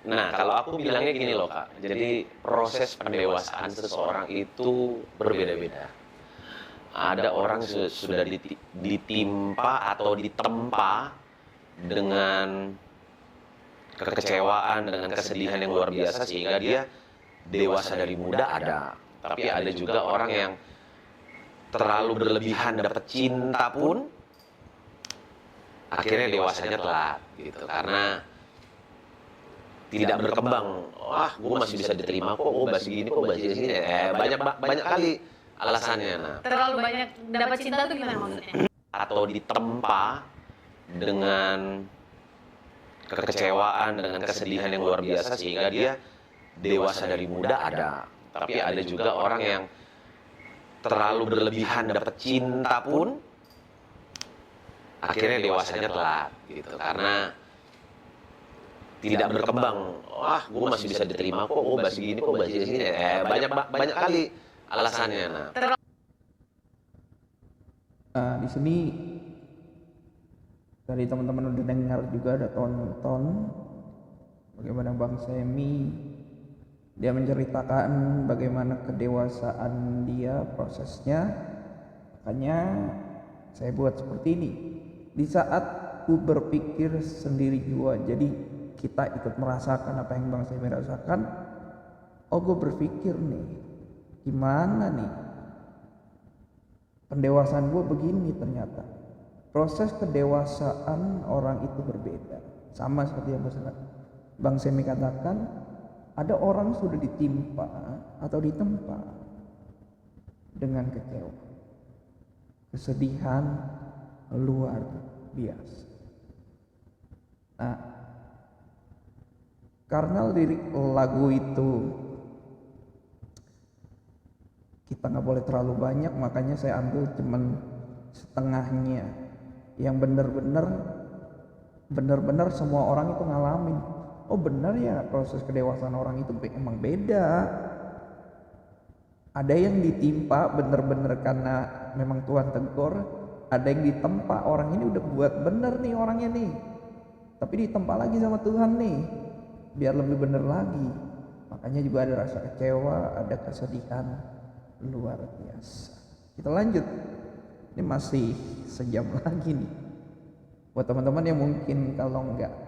nah, kalau aku bilangnya gini loh, Kak. Jadi proses pendewasaan seseorang itu berbeda-beda. ada orang sudah ditimpa atau ditempa dengan kekecewaan, dengan kesedihan yang luar biasa sehingga dia dewasa dari muda ada. Tapi ada juga orang yang terlalu berlebihan dapat cinta pun akhirnya dewasanya telat gitu, karena tidak berkembang. Wah, gue masih bisa diterima kok, gue masih gini kok, masih gini. Banyak kali alasannya. Nah, Terlalu banyak dapat cinta tuh gimana maksudnya? atau ditempa dengan kekecewaan, dengan kesedihan yang luar biasa sehingga dia dewasa dari muda ada. Tapi ada juga orang yang terlalu berlebihan dapat cinta pun akhirnya dewasanya telat gitu, karena tidak berkembang. Wah, gue masih bisa diterima kok, gue masih gini kok, masih gini. Banyak kali alasannya. Nah, Di sini dari teman-teman udah dengar juga, ada tonton bagaimana Bang Semi dia menceritakan bagaimana kedewasaan dia, prosesnya. Makanya saya buat seperti ini. Di saat ku berpikir sendiri juga, jadi kita ikut merasakan apa yang Bang Semi rasakan. Oh, gue berpikir nih, gimana nih pendewasaan gue begini. Ternyata proses kedewasaan orang itu berbeda. Sama seperti yang Bang Semi katakan, ada orang sudah ditimpa atau ditempa dengan kecewa, kesedihan luar biasa. Nah, karena lirik lagu itu kita nggak boleh terlalu banyak, makanya saya ambil cuman setengahnya yang benar-benar semua orang itu ngalamin. Oh, benar ya, proses kedewasaan orang itu emang beda. Ada yang ditimpa benar-benar karena memang Tuhan tegur, ada yang ditempa, orang ini udah buat bener nih orangnya nih, tapi ditempa lagi sama Tuhan nih biar lebih bener lagi. Makanya juga ada rasa kecewa, ada kesedihan luar biasa. Kita lanjut, ini masih sejam lagi nih. Buat teman-teman yang mungkin kalau nggak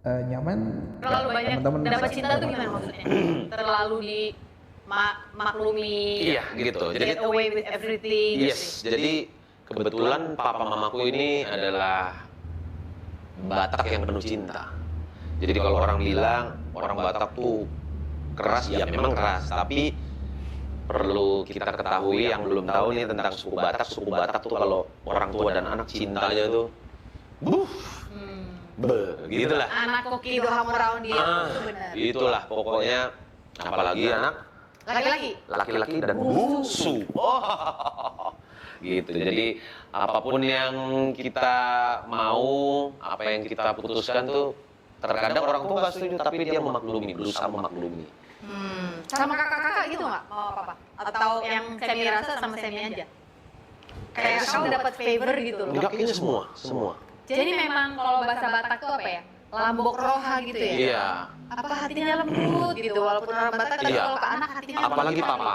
nyaman, Terlalu banyak teman-teman dapat bisa cinta tuh gimana maksudnya? Terlalu dimaklumi. iya gitu. Jadi Get away with everything. yes, jadi kebetulan papa mamaku ini adalah Batak yang penuh cinta. Jadi kalau orang bilang orang Batak tuh keras, ya memang keras, tapi perlu kita ketahui yang belum tahu nih tentang suku Batak. Suku Batak tuh kalau orang tua dan anak cintanya tuh gitulah. Anak koki hamuraun dia itu benar. Itulah pokoknya, apalagi anak laki-laki dan bungsu. Gitu. Jadi apapun yang kita mau, apa yang kita putuskan tuh terkadang orang tua nggak setuju, tapi dia memaklumi, berusaha memaklumi. Sama kakak-kakak gitu nggak mau apa-apa? Atau yang Semi rasa sama Semi aja? Kayak kamu dapat favor gitu loh. Enggak, kayaknya semua. Jadi memang kalau bahasa Batak tuh apa ya? Lambok roha gitu ya? Iya. Apa hatinya lembut gitu, walaupun orang Batak tapi Iya. kalau ke anak hatinya Apalagi lembut. papa.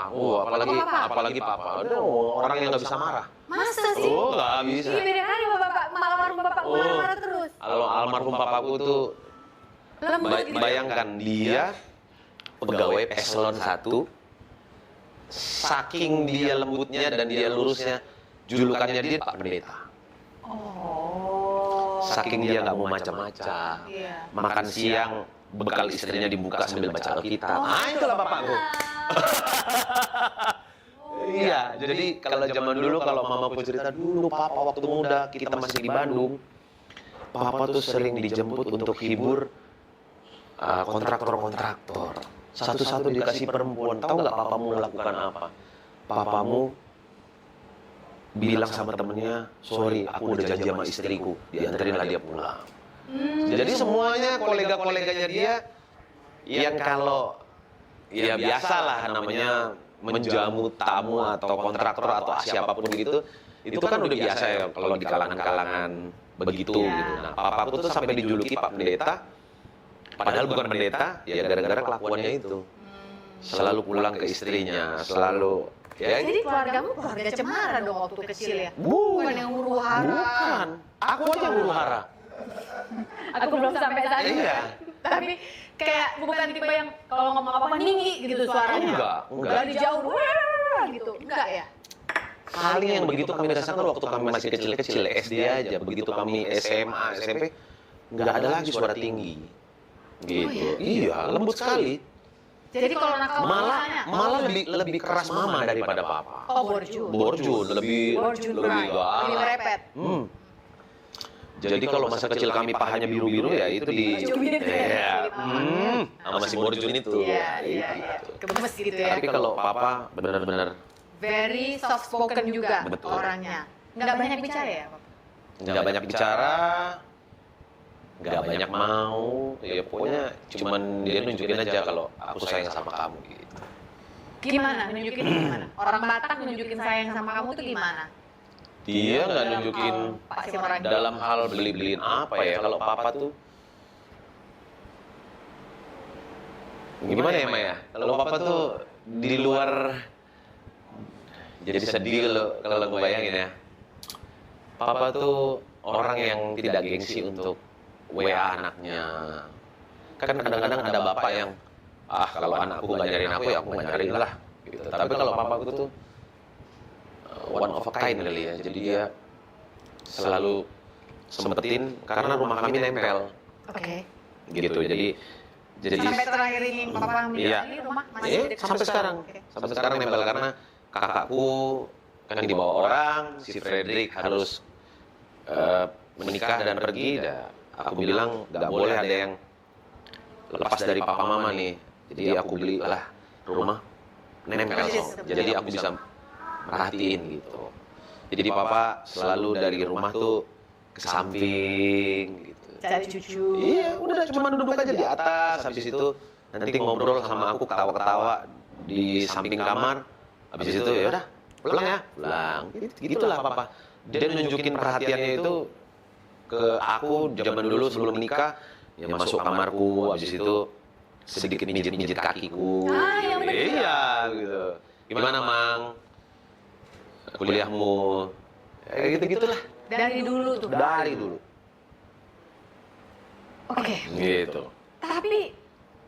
Apalagi papa. Aduh, orang yang nggak bisa marah. Masa sih? Oh, nggak bisa. Iya, beda kali sama bapak, almarhum bapak marah-marah terus. Kalau almarhum papaku tuh Lembut gitu. bayangkan dia pegawai eselon 1, saking dia lembutnya dan dia lurusnya, julukannya dia Pak Pendeta. Saking dia nggak mau macam-macam. Iya. Makan siang bekal istrinya dibuka sambil baca Alkitab. Itulah bapakku. Iya, jadi kalau zaman dulu, kalau mamaku cerita dulu, papa waktu muda kita masih di Bandung, papa tuh sering dijemput untuk hibur kontraktor-kontraktor. Satu-satu dikasih perempuan. Tahu nggak papamu melakukan apa? Papamu bilang sama temennya, sorry, aku udah janji sama istriku, dianterin lah dia pulang. Jadi semuanya kolega-koleganya dia yang kalau ya biasalah namanya menjamu tamu atau kontraktor atau siapapun gitu, itu kan udah biasa ya kalau di kalangan-kalangan begitu gitu. Nah, papaku tuh sampai dijuluki Pak Pendeta, padahal bukan pendeta, ya gara-gara kelakuannya itu. Selalu pulang ke istrinya, selalu Ya, Jadi keluargamu keluarga cemara dong waktu kecil ya? Bukan yang huru hara. Bukan. Aku aja huru hara. Aku belum sampai sana. Iya. Tapi kayak bukan tipe yang kalau ngomong apa tinggi gitu suaranya. Enggak. Dari jauh, wah gitu. Enggak ya? Paling yang begitu kami rasakan waktu kami masih kecil-kecil, SD aja. Begitu kami SMA, SMP, nggak ada lagi suara tinggi. Gitu. Iya, lembut sekali. Jadi kalau nakal Malah lebih keras mama daripada papa. Oh, borju. Borjun lebih galak. Lebih merepet. Jadi kalau masa kecil kami pahanya biru-biru ya itu di iya, sama si Borjun itu. Iya. Gemes gitu ya. Tapi kalau papa benar-benar Very soft spoken juga Betul. orangnya. Nggak banyak bicara ya, Papa? nggak banyak bicara, nggak banyak mau, ya pokoknya cuman dia nunjukin aja kalau aku sayang sama kamu gitu. Gimana? Nunjukin gimana? Orang Batak nunjukin sayang sama kamu tuh gimana? Dia nggak nunjukin Pasti orang dalam hal beli-beliin apa ya. Kalau papa tuh gimana ya Maya? Kalau papa tuh di luar jadi sedih kalau gue bayangin ya. Papa tuh orang yang tidak gengsi untuk WA anaknya. Kan kadang-kadang ada bapak yang kalau anakku nggak nyariin aku ya aku nggak nyariin lah. Gitu. Tapi kalau papaku tuh one of a kind kali ya. Jadi dia selalu sempetin karena rumah kami nempel. Oke. Gitu. Jadi Sampai terakhir ini Papa iya. di rumah masih dekat Sampai sekarang. Oke. Sampai sekarang nempel karena kakakku kan dibawa orang, si Frederick harus menikah dan pergi. Aku bilang nggak boleh ada yang lepas dari papa mama nih. Jadi aku belilah rumah nempel. Jadi aku bisa merhatiin gitu. Jadi papa selalu dari rumah tuh ke samping gitu. Cari cucu. Iya, udah cuma duduk aja di atas. Habis itu nanti ngobrol sama aku ketawa-ketawa di samping kamar. Habis itu ya udah pulang ya, pulang. Gitulah papa. Dia nunjukin perhatiannya itu ke aku zaman dulu sebelum menikah. Ya masuk kamarku, habis itu sedikit mijit-mijit kakiku. Yang bener. Iya, gitu. Gimana, Mang? Kuliahmu? Ya gitu-gitulah. Dari dulu tuh. Dari dulu. Oke. Gitu. Tapi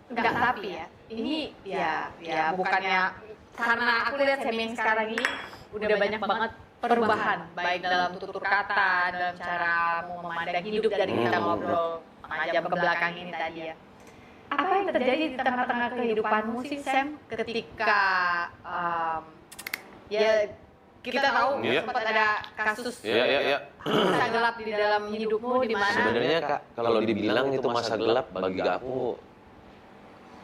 nggak tapi ya. Ini ya bukannya karena aku lihat Semi yang sekarang ini udah banyak banget perubahan baik dalam tutur kata, dalam cara memandang hidup dari kita ngobrol aja ke belakang ini tadi ya. Apa yang terjadi di tengah-tengah kehidupanmu sih Sam ketika ya kita tahu sempat ada kasus masa gelap di dalam hidupmu di mana Sebenarnya Kak, kalau dibilang itu masa gelap bagi aku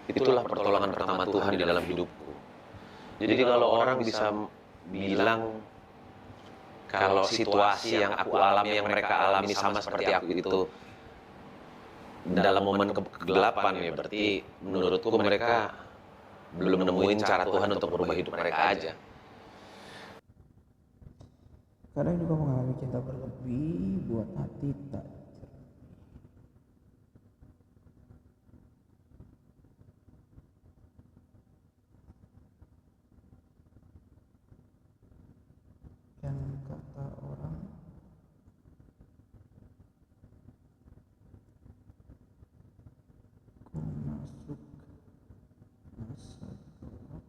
itulah pertolongan pertama Tuhan di dalam hidupku. Jadi kalau orang bisa bilang kalau situasi yang aku alami, yang mereka alami sama seperti aku itu dalam momen kegelapan ya, berarti menurutku mereka belum nemuin cara Tuhan untuk merubah hidup mereka aja. Kadang juga mengalami cinta berlebih buat hati tak jernih. Yang kata orang ku masuk masa gelap.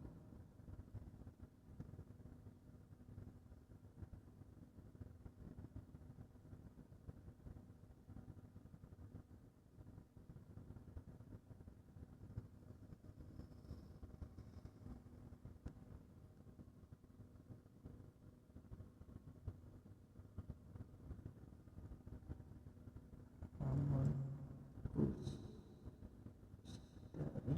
Namun ku sadari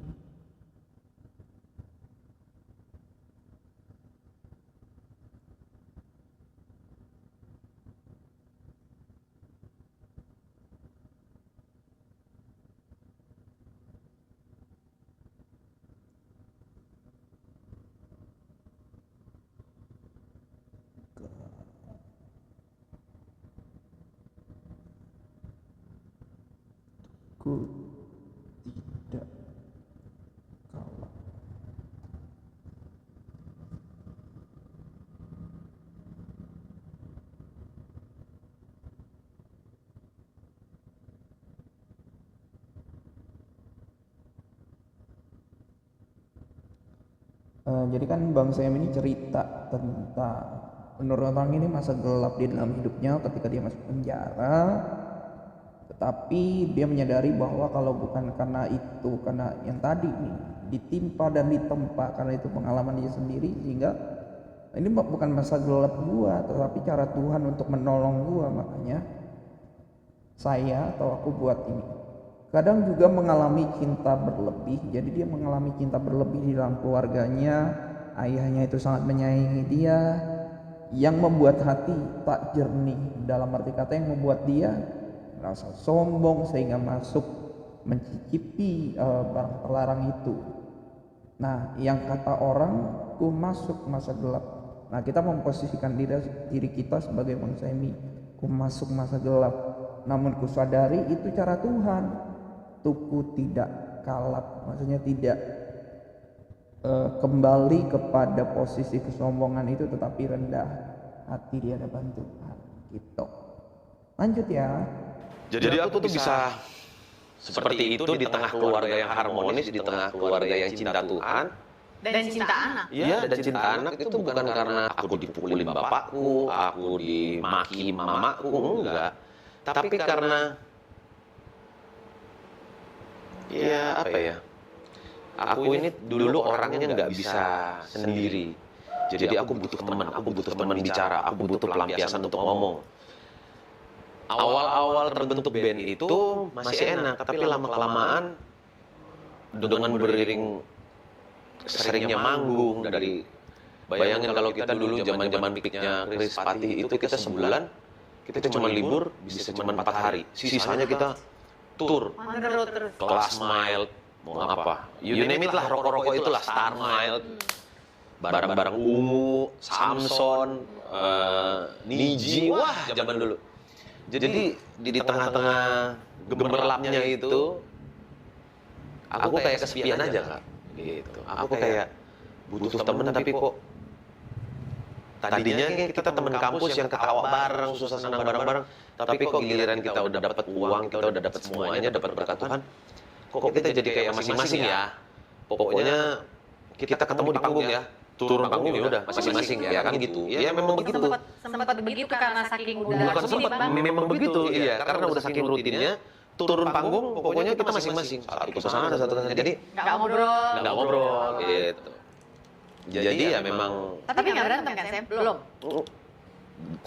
ku tidak kalah. Jadi kan Bang Sam ini cerita tentang menurut orang ini masa gelap di dalam hidupnya ketika dia masuk penjara, tetapi dia menyadari bahwa kalau bukan karena itu, karena yang tadi nih ditimpa dan ditempa, karena itu pengalaman dia sendiri, sehingga ini bukan masa gelap gua, tetapi cara Tuhan untuk menolong gua. Makanya saya atau aku buat ini. Kadang juga mengalami cinta berlebih. Jadi dia mengalami cinta berlebih di dalam keluarganya. Ayahnya itu sangat menyayangi dia, yang membuat hati tak jernih, dalam arti kata yang membuat dia merasa sombong sehingga masuk mencicipi barang terlarang itu. Nah, yang kata orang, ku masuk masa gelap. Nah, kita memposisikan diri kita sebagai Bang Semi, ku masuk masa gelap. Namun ku sadari itu cara Tuhan. Tuku tidak kalap, maksudnya tidak kembali kepada posisi kesombongan itu, tetapi rendah hati di hadapan Tuhan. Gitu. Lanjut ya. Jadi aku tuh bisa seperti itu di tengah keluarga yang harmonis, di tengah keluarga yang cinta Tuhan. Dan cinta anak. Iya, dan cinta anak itu bukan karena aku dipukulin bapakku, aku dimaki mamaku, enggak. Tapi karena ya apa ya? Aku ini dulu orangnya nggak bisa sendiri. Jadi aku butuh teman bicara, aku butuh pelampiasan untuk ngomong. Awal-awal terbentuk band itu masih enak, tapi lama-kelamaan dengan beriring seringnya manggung dari, bayangin kalau kita dulu zaman-zaman peaknya Chris Patih itu kita sebulan kita cuma libur bisa cuma 4 hari, sisanya kita tour, Terus. Kelas Mile, mau apa, you name it lah, rokok-rokok itulah, Star Mile, barang-barang Ungu, Samson, Niji, wah zaman dulu. Jadi di tengah-tengah gemerlapnya itu, aku kayak kesepian aja Kak. Gitu. Aku kayak butuh temen tapi kok tadinya kita temen kampus yang ketawa bareng, susah senang bareng-bareng, tapi kok giliran kita udah dapat uang, kita udah dapat semuanya, dapat berkat Tuhan, kok kita jadi kayak masing-masing ya. Pokoknya kita ketemu di panggung ya, turun panggung ya udah masing-masing ya kan gitu. Ya memang begitu. Sempat begitu karena saking udah Bukan sempat, memang begitu. Iya, karena udah saking rutinnya, turun panggung pokoknya kita masing-masing. Satu ke sana, satu ke sana. Jadi nggak ngobrol gitu. Jadi ya memang. Tapi nggak berantem kan Sam? Belum.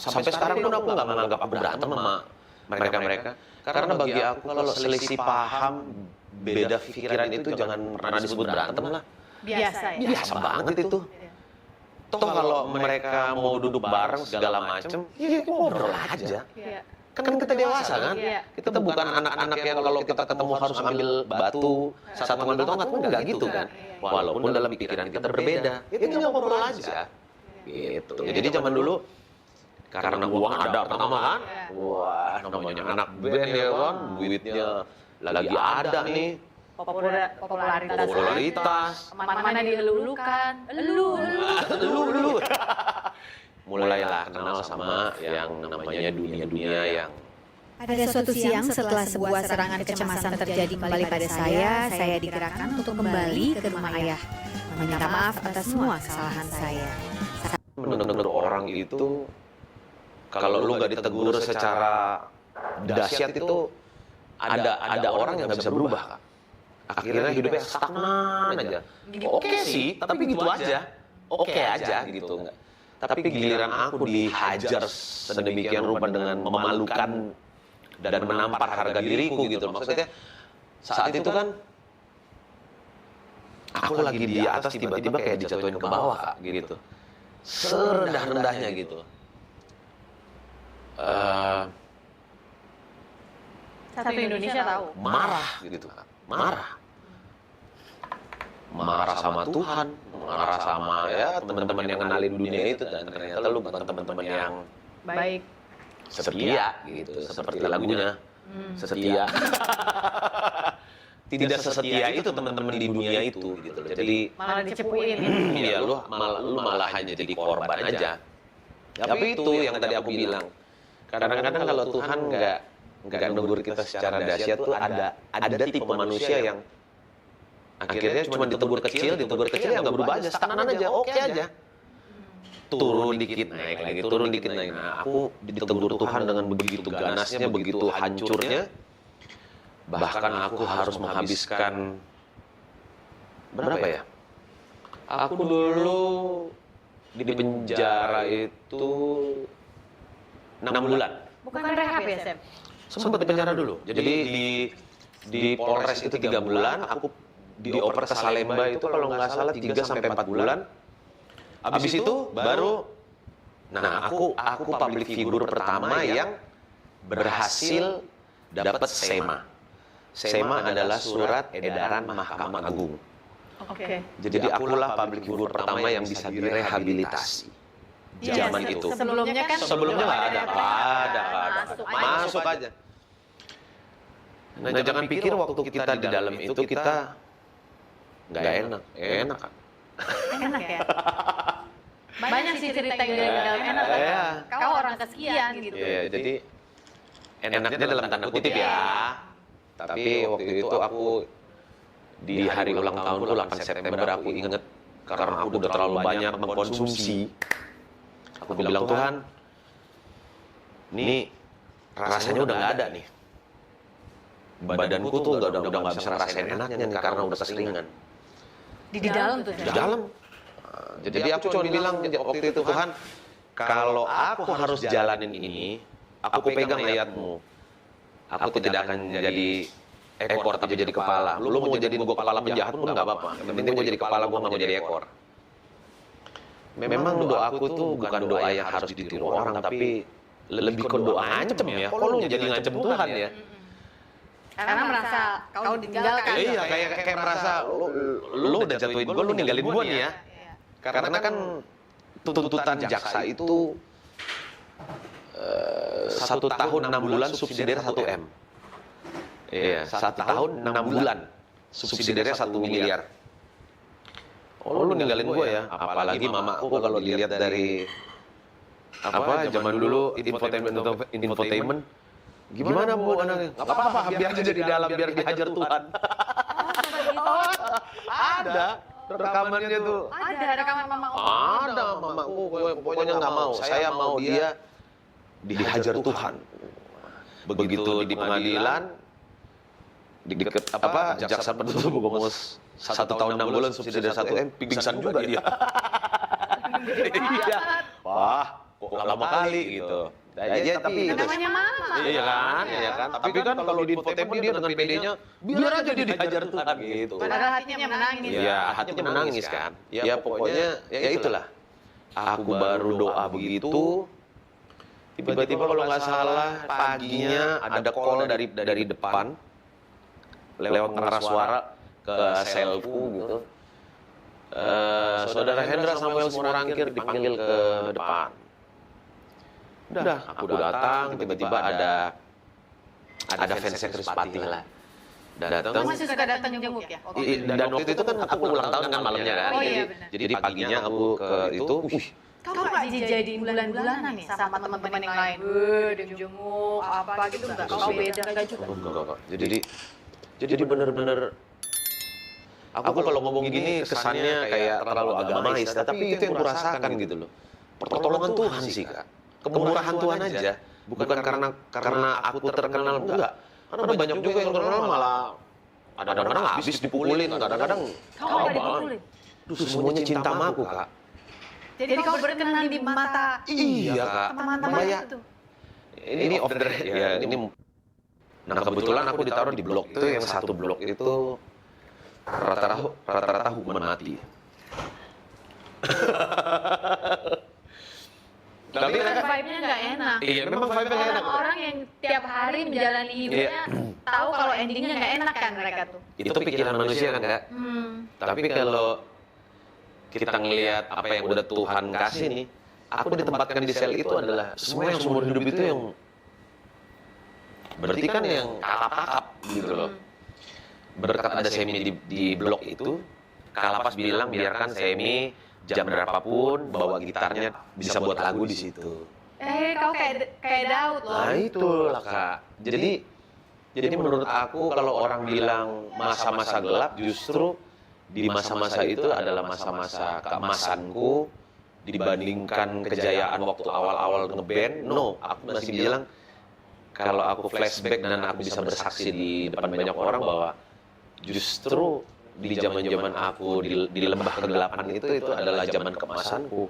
Sampai sekarang pun aku nggak menganggap aku berantem sama mereka. Karena bagi aku kalau selisih paham, beda pikiran itu jangan pernah disebut berantem lah. Biasa ya. Biasa banget itu. Toh kalau mereka mau duduk bareng segala macem, ya ngobrol aja. Iya. Kan kita dewasa kan? Iya. Kita bukan anak-anak yang kalau kita ketemu harus ambil batu, satu ngambil tongkat, enggak gitu kan? Walaupun dalam pikiran kita berbeda, ya tinggal ngobrol aja. Gitu. Jadi zaman dulu karena uang ada pertama kan? Wah, namanya anak band ya kan, duitnya lagi ada nih. Popularitas. Kemana-mana dilulukan. Lu. Mulailah kenal sama yang namanya dunia-dunia yang. Pada suatu siang setelah sebuah serangan kecemasan terjadi kembali pada saya digerakkan untuk kembali ke rumah ayah, meminta maaf atas semua kesalahan saya. Menurut orang itu, kalau lu nggak ditegur secara dahsyat itu, ada orang yang nggak bisa berubah, Kak. Akhirnya hidupnya stagnan aja. Oke sih, tapi gitu aja. Oke aja gitu. Tapi giliran aku dihajar sedemikian rupa dengan memalukan dan menampar harga diriku gitu. Maksudnya saat itu kan aku lagi di atas tiba-tiba kayak dijatuhin ke bawah Kak, gitu. Serendah-rendahnya gitu. Satu Indonesia tahu. Marah gitu Kak. Marah sama Tuhan, marah sama ya teman-teman yang kenalin dunia itu, dan ternyata lu bukan teman-teman yang Baik. setia gitu, seperti lagunya setia. Tidak sesetia itu teman-teman di dunia itu gitu loh. Jadi Malah dicepuin. ya lu malah hanya jadi korban aja. Tapi itu yang tadi aku bilang, kadang-kadang kalau Tuhan nggak negur kita secara dahsyat tuh ada tipe manusia yang Akhirnya cuma ditegur kecil ya nggak berubah aja, stagnan aja, oke aja. Turun dikit naik lagi, turun dikit naik. Nah, aku ditegur Tuhan dengan begitu ganasnya, begitu hancurnya. Bahkan aku harus menghabiskan berapa ya? Aku dulu di penjara itu 6 bulan. Bukan rehab ya, Sam? Sempat di penjara dulu. Jadi di Polres itu 3 bulan, aku dioper ke Salemba itu kalau nggak salah 3 sampai 4 bulan. Habis itu baru aku public figure pertama yang berhasil dapat SEMA. SEMA adalah surat edaran Mahkamah Agung. Oke. Jadi akulah public figure pertama yang bisa direhabilitasi. Zaman itu. Sebelumnya kan? Sebelumnya nggak ada. Masuk aja. Nah, jangan pikir waktu kita di dalam itu kita nggak enak. Enak kan? Enak ya? Banyak sih cerita yang dari dalam enak. Iya. Kau orang kesekian gitu. Iya, jadi enaknya dalam tanda kutip ya. Tapi waktu itu aku di hari ulang tahunku 8 September aku ingat karena aku udah terlalu banyak mengkonsumsi. Aku bilang, Tuhan, nih rasanya udah nggak ada nih. Badanku tuh udah nggak bisa rasain enaknya nih karena udah keseringan. Di dalam tuh. Di dalam. Jadi aku cuma bilang waktu itu, Tuhan, kalau aku harus jalanin ini, aku pegang ayat-Mu. Aku tidak akan jadi ekor tapi jadi kepala. Lu mau jadiin gua kepala penjahat pun nggak apa-apa. Yang penting gua jadi kepala, gua nggak mau jadi ekor. Memang doaku tuh bukan doa yang harus ditiru orang, tapi lebih ke doa ancem ya. Kok lu jadi ngancem Tuhan ya? Karena merasa kau ditinggalkan. Iya, kayak merasa lu udah jatuhin gua, lu ninggalin gua nih ya. Karena kan tuntutan jaksa itu 1 tahun 6 bulan subsidiarnya 1 M. Iya, 1 tahun 6 bulan subsidiarnya 1 miliar. Oh, lu ninggalin gua ya? Apalagi mamaku kalau dilihat dari zaman dulu infotainment. Gimana Bu anaknya? Gak apa-apa, biar aja di dalam, biar dihajar Tuhan. Ada rekamannya tuh. Ada rekaman mama. Ada mamaku, pokoknya nggak mau. Saya mau dia dihajar Tuhan. Begitu di pengadilan, jaksa penuntut umum 1 tahun 6 bulan subsidi 1 M, pingsan juga dia. Iya. Wah, kok lama kali gitu. Ya, tapi Namanya mama. iya kan. Tapi kan kalau di infotainment dia dengan PD-nya, biar aja dia dihajar Tuhan gitu. Padahal hatinya menangis. Iya, hatinya menangis kan. Ya pokoknya ya itulah. Aku baru doa begitu. Tiba-tiba kalau nggak salah paginya ada call dari depan lewat pengeras suara ke selku gitu. Saudara Hendra Samuel Simorangkir dipanggil ke depan. Udah, aku datang, tiba-tiba ada fansnya Chris Patih lah. Datang. Kamu masih suka datang jenguk ya? Dan waktu itu kan aku ulang tahun kan malamnya kan. Oh iya benar. Jadi paginya aku ke itu, Kau nggak jadi bulan-bulanan nih sama teman-teman yang lain? Jenguk apa gitu nggak? Kau beda nggak juga? enggak. Jadi bener-bener aku kalau ngomong gini kesannya kayak terlalu agamais, tapi itu yang kurasakan gitu loh. Pertolongan Tuhan sih Kak. Kemurahan Tuhan aja. Bukan karena aku terkenal, enggak. Karena banyak juga yang terkenal malah kadang-kadang habis dipukulin, kadang-kadang Kau nggak dipukulin? semuanya cinta sama aku Kak. Jadi kau berkenan di mata Iya Kak. teman-teman Kayak itu? ini off the ya ini. Nah kebetulan aku ditaruh di blok itu, yang satu blok itu rata-rata hukuman mati. Tapi Vibe-nya nggak enak. iya memang vibe-nya nggak enak. Orang yang tiap hari menjalani hidupnya tahu kalau endingnya nggak enak kan mereka tuh. Itu pikiran manusia kan Kak. Tapi kalau kita ngelihat apa yang udah Tuhan kasih nih, aku ditempatkan di sel itu adalah semua yang seumur hidup itu yang berarti kan yang kakap-kakap gitu loh. Berkat ada Semi di blok itu, Kalapas bilang biarkan Semi jam berapapun bawa gitarnya bisa buat lagu di situ. Kau kayak Daud loh. Nah itulah Kak. Jadi menurut aku kalau orang bilang masa-masa gelap, justru di masa-masa itu adalah masa-masa keemasanku dibandingkan kejayaan waktu awal-awal ngeband. No, aku masih bilang kalau aku flashback dan aku bisa bersaksi di depan banyak orang bahwa justru di zaman-zaman aku di lembah kegelapan itu adalah zaman keemasanku.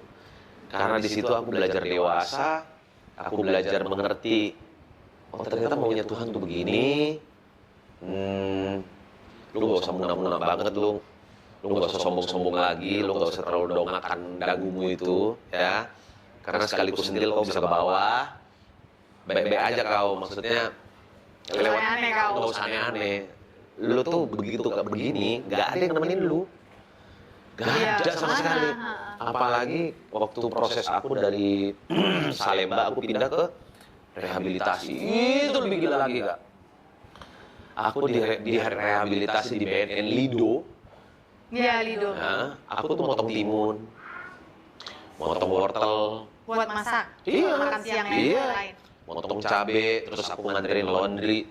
Karena di situ aku belajar dewasa, aku belajar mengerti, oh ternyata maunya Tuhan tuh begini. Lu gak usah muna-muna banget lu gak usah sombong-sombong lagi, lu gak usah terlalu dongakkan dagumu itu, ya. Karena sekali ku sentil kau bisa ke bawah, baik-baik aja kau, maksudnya lewat, gak usah aneh-aneh. Lu tuh begitu gak begini, gak ada yang nemenin lu. Gak ada sama sekali. Apalagi waktu proses aku dari Salemba, aku pindah ke rehabilitasi. Itu lebih gila lagi, Kak. Aku di rehabilitasi di BNN Lido. Iya, Lido. Nah, aku tuh motong timun, motong wortel. Buat masak. Iya. Makan siang Iya. lain. Motong cabe, terus aku nganterin laundry.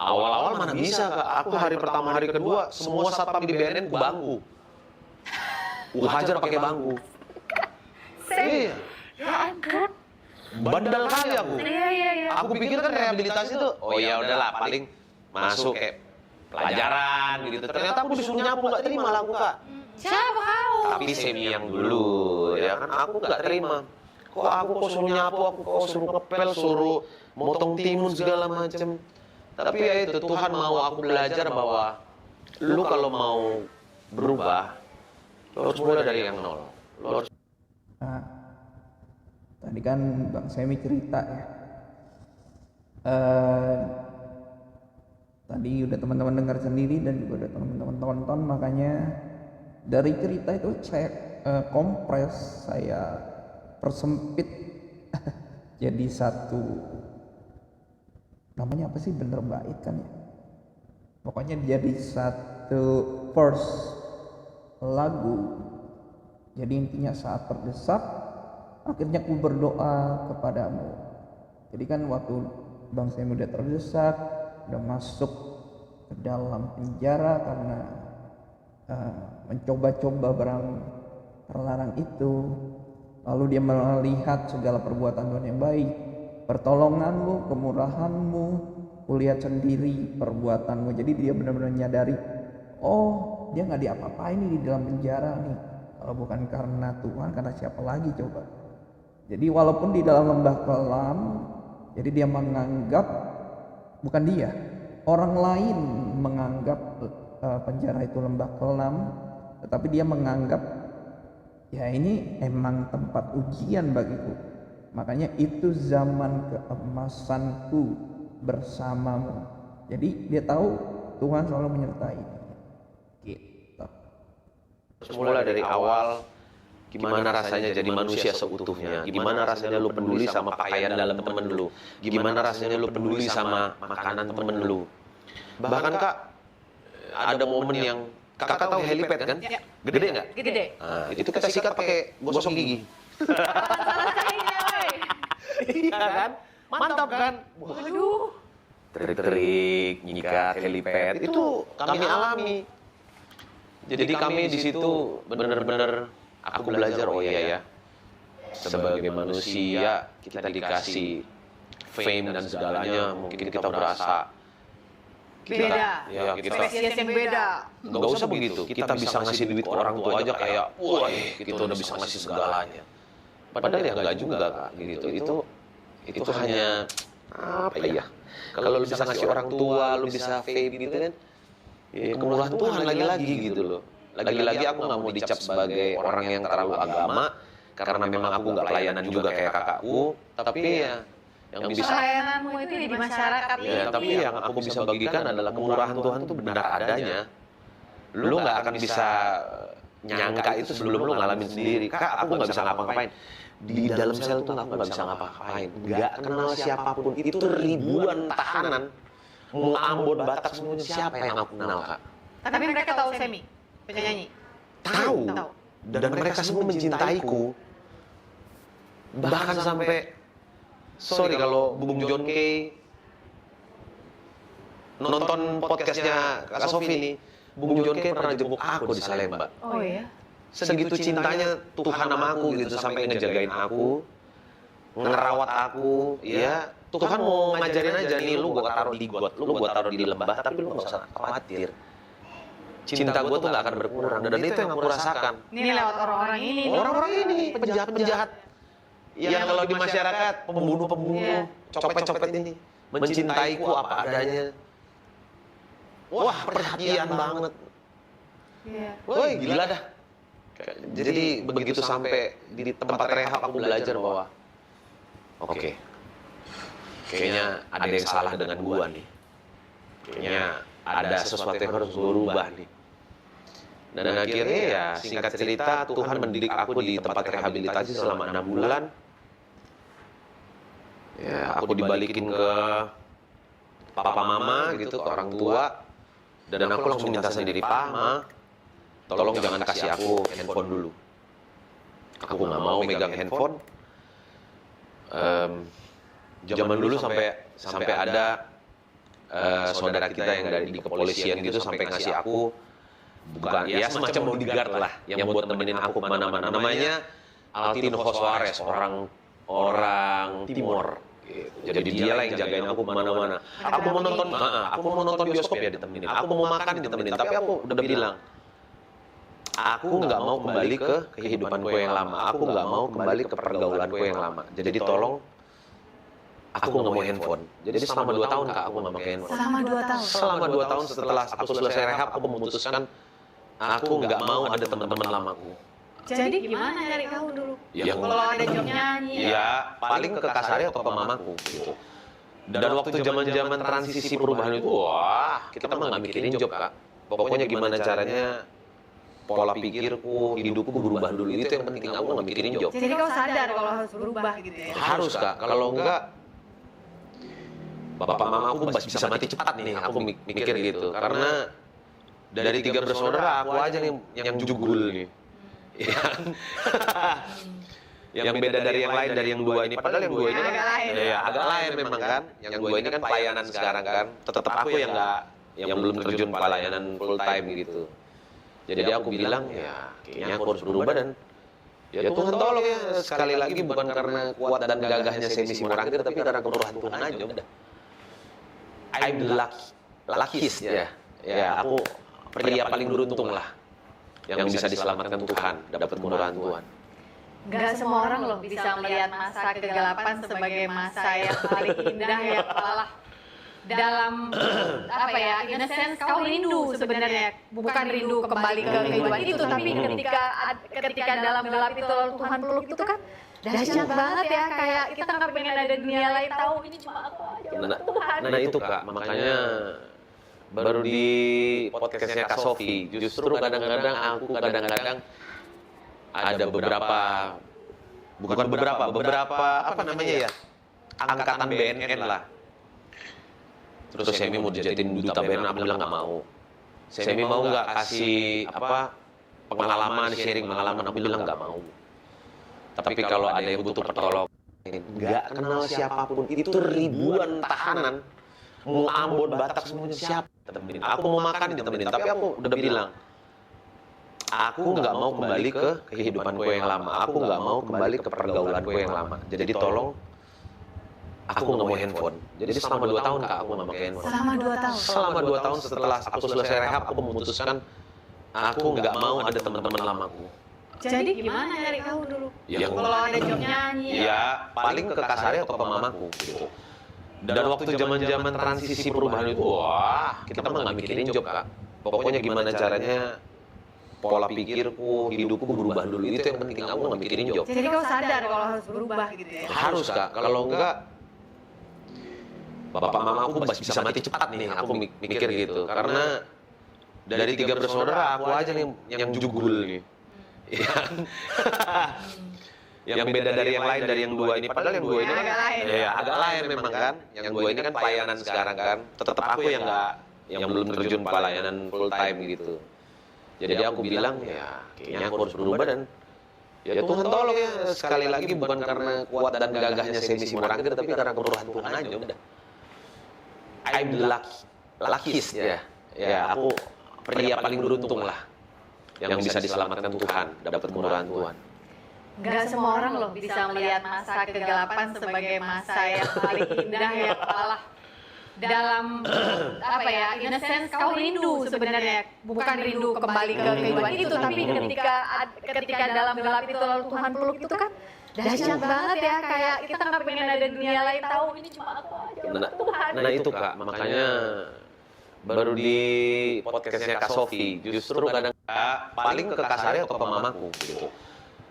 Awal-awal mana bisa, Kak. Aku hari pertama, hari kedua, semua satpam di BNN ku bangku. Ku hajar pakai bangku. Iya. Ya ampun. Bandel kali aku. Iya. Aku pikir kan rehabilitasi tuh, oh ya udahlah paling masuk kayak pelajaran gitu. Ternyata aku disuruh nyapu, nggak terima lah aku, Kak. Siapa kau? Tapi Semi yang dulu, ya kan aku nggak terima. Kok suruh nyapu, kok suruh ngepel, suruh motong timun segala macam. Tapi ya itu Tuhan mau aku belajar bahwa lu kalau mau berubah, lu harus mulai dari yang nol. Lu harus. Nah, tadi kan Bang Semi cerita ya. Tadi udah teman-teman dengar sendiri dan juga udah teman-teman tonton, makanya dari cerita itu saya kompres, saya persempit jadi satu, namanya apa sih, bener bait kan ya, pokoknya jadi satu verse lagu. Jadi intinya saat terdesak akhirnya ku berdoa kepadamu. Jadi kan waktu Bang Semi udah terdesak, udah masuk ke dalam penjara karena mencoba-coba barang terlarang itu, lalu dia melihat segala perbuatan Tuhan yang baik, pertolonganmu, kemurahanmu, kulihat sendiri perbuatanmu. Jadi dia benar-benar nyadari, oh dia nggak diapa-apain nih di dalam penjara nih, kalau bukan karena Tuhan, karena siapa lagi coba. Jadi walaupun di dalam lembah kelam, jadi dia menganggap, bukan dia, orang lain menganggap penjara itu lembah kelam, tetapi dia menganggap ya ini emang tempat ujian bagiku. Makanya itu zaman keemasanku bersamamu. Jadi dia tahu Tuhan selalu menyertai. Gitu. Mulai dari awal, gimana rasanya jadi manusia seutuhnya, gimana rasanya lu peduli sama pakaian dalam temen lu, gimana rasanya lu peduli sama makanan temen lu. Bahkan Kak, ada momen yang Kakak tahu helipad kan? Ya. Gede nggak? Gede. Nah, itu kita sikat pakai gosok gigi. Salah kainnya, woi. Iya kan? Mantap kan? Waduh. Trik-trik, nyikat, helipad, itu kami alami. Jadi kami di situ benar-benar aku belajar, oh iya ya, sebagai manusia kita dikasih fame dan segalanya, mungkin kita berasa Beda. ya kita Spesies yang beda. nggak usah begitu. Kita bisa ngasih duit ke orang tua aja kayak, wah kita udah bisa ngasih segalanya. Padahal ya nggak juga Kak, gitu. Itu hanya apa ya? Kalau lu bisa ngasih orang tua, lu bisa fame gitu kan, ya kemurahan Tuhan lagi-lagi gitu loh. Lagi-lagi aku nggak mau dicap sebagai orang yang terlalu agama, karena memang aku nggak pelayanan juga kayak kakakku, tapi ya yang bisa. Pelayananmu itu di masyarakat. Ya, tapi yang aku bisa bagikan adalah kemurahan Tuhan itu benar adanya. Lu nggak akan bisa nyangka itu sebelum lu ngalamin sendiri. Kak, aku nggak bisa ngapa-ngapain. Di dalam sel tuh aku nggak bisa ngapa-ngapain. Nggak kenal siapapun. Itu ribuan tahanan. Mau Ambon, Batak, semuanya siapa yang aku kenal, Kak? Tapi mereka tahu Semi, penyanyi. Tahu. Dan mereka semua mencintaiku. Bahkan sampai, sorry kalau Bung John Kay nonton podcastnya Kak Sofi nih, Bung John Kay pernah jemput aku di Salemba. Oh iya? Segitu cintanya Tuhan sama aku gitu, sampai ngejagain aku, ngerawat aku, ya. Tuhan mau ngajarin aja nih, lu gua taruh di got, lu gua taruh di lembah, tapi lu gak usah khawatir. Cinta gua tuh gak akan berkurang, dan itu yang aku rasakan. Ini lewat orang-orang ini. Orang-orang ini, penjahat-penjahat. Yang kalau di masyarakat, pembunuh-pembunuh, copet-copet ini, mencintaiku apa adanya. Wah, perhatian banget. Iya. Woi, gila dah. Jadi begitu sampai di tempat rehab aku belajar bahwa oke, kayaknya ada yang salah dengan gua nih. Kayaknya ada sesuatu yang harus gua rubah nih. Dan akhirnya ya singkat cerita Tuhan mendidik aku di tempat rehabilitasi selama 6 bulan. Ya, aku dibalikin ke papa mama gitu, ke orang tua. Dan aku langsung minta sendiri, "Pak, Ma, tolong jangan kasih aku handphone dulu. Aku nggak mau megang handphone." Zaman dulu sampai ada saudara kita yang dari di kepolisian gitu sampai ngasih aku bukan ya semacam bodyguard lah yang buat nemenin aku kemana-mana. Namanya Altino Suarez, orang Timor. Gitu. Jadi dia lah yang jagain aku kemana-mana. Aku mau nonton bioskop ya ditemenin. Aku mau makan ditemenin. Tapi aku udah bilang, aku nggak mau kembali ke kehidupanku yang lama. Aku nggak mau kembali ke pergaulanku yang lama. Jadi tolong, aku nggak mau handphone. Jadi selama 2 tahun Kak, aku nggak pakai handphone. Selama 2 tahun? Selama 2 tahun setelah aku selesai rehab, aku memutuskan aku nggak mau ada teman-teman lamaku. Jadi gimana nyari kamu dulu? Ya, kalau ada job nyanyi? Ya, paling ke kasarnya atau ke mamaku gitu. Dan waktu zaman-zaman transisi perubahan itu, wah, kita mah nggak mikirin job Kak. Pokoknya gimana caranya pola pikirku, hidupku berubah dulu. Itu yang penting, aku nggak mikirin job. Jadi kau sadar kalau harus berubah gitu ya? Harus Kak, kalau enggak bapak mama aku bisa mati cepat nih, aku mikir gitu. Karena dari 3 bersaudara, aku aja nih yang jugul nih. Yang beda dari yang lain, dari yang 2 ini. Padahal yang 2 ini kan agak lain memang kan. Yang 2 ini kan pelayanan sekarang kan. Tetap aku yang belum terjun pelayanan full time gitu. Jadi aku bilang ya kayaknya aku harus berubah dan ya Tuhan tolong ya. Sekali lagi bukan karena kuat dan gagahnya Semi Simorangkir, tapi karena kemurahan Tuhan aja udah. I'm the luckiest ya. Ya aku pria paling beruntung lah. Yang bisa diselamatkan Tuhan, dapat kemurahan Tuhan. Gak semua orang loh bisa melihat masa kegelapan sebagai masa yang paling indah yang malah dalam apa ya, in a sense kau rindu sebenarnya, bukan rindu kembali ke kehidupan itu, tapi ketika dalam gelap itu Tuhan peluk itu kan dahsyat banget ya, kayak kita nggak pengen ada dunia lain tahu, ini cuma aku aja Tuhan. Nah itu Kak, makanya baru di podcastnya Kak Sofi, justru kadang-kadang aku ada beberapa apa namanya ya, angkatan BNN lah. Terus Semi mau dijadiin duta BNN, aku bilang nggak mau. Semi mau nggak kasih pengalaman, sharing pengalaman, aku bilang nggak mau. Tapi kalau ada yang butuh pertolongan, nggak kenal siapapun, itu ribuan tahanan, mau Ambon, Batak semuanya siapa? Temenin. Aku mau makan ditemenin, tapi aku udah bilang, aku nggak mau kembali ke kehidupanku yang lama. Aku nggak mau kembali ke pergaulanku yang lama. Jadi tolong, aku nggak mau handphone. Jadi selama 2 tahun Kak, aku nggak pakai handphone. Selama 2 tahun? Selama 2 tahun setelah aku selesai rehab, aku memutuskan aku nggak mau ada teman-teman lamaku. Jadi gimana nyari kamu dulu? Ya, kalau ada job nyanyi? Ya, paling ke kasarnya atau ke mamaku gitu. Dan waktu zaman-zaman transisi perubahan itu, wah, kita mah nggak mikirin job Kak. Pokoknya gimana caranya pola pikirku, hidupku berubah dulu. Itu yang penting, aku nggak mikirin job. Jadi kau sadar kalau harus berubah gitu ya? Harus Kak, kalau enggak bapak mama aku bisa mati cepat nih, aku mikir gitu. Karena dari 3 bersaudara, aku aja nih yang jugul nih. Yang beda dari yang lain, dari yang 2 ini. Padahal yang 2 ini kan agak lain memang kan. Yang 2 ini kan pelayanan sekarang kan. Tetap aku yang belum terjun pelayanan full time gitu. Jadi aku bilang ya kayaknya aku harus berubah dan ya Tuhan tolong ya. Sekali lagi bukan karena kuat dan gagahnya Semi Simorangkir, tapi karena kemurahan Tuhan aja udah. I'm the luckiest ya. Ya aku pria paling beruntung lah, yang bisa diselamatkan Tuhan, dapat kemurahan Tuhan. Nggak semua orang loh bisa melihat masa kegelapan sebagai masa yang paling indah ya malah dalam apa ya, in a sense kau rindu sebenarnya, bukan rindu kembali ke kehidupan itu, tapi ketika dalam gelap itu lalu Tuhan peluk itu kan dahsyat banget ya, kayak kita nggak pengen ada dunia lain tahu, ini cuma aku aja Tuhan. Nah itu Kak, makanya baru di podcastnya Kak Sofi, justru kadang paling ke Kak Sari atau ke mamaku gitu.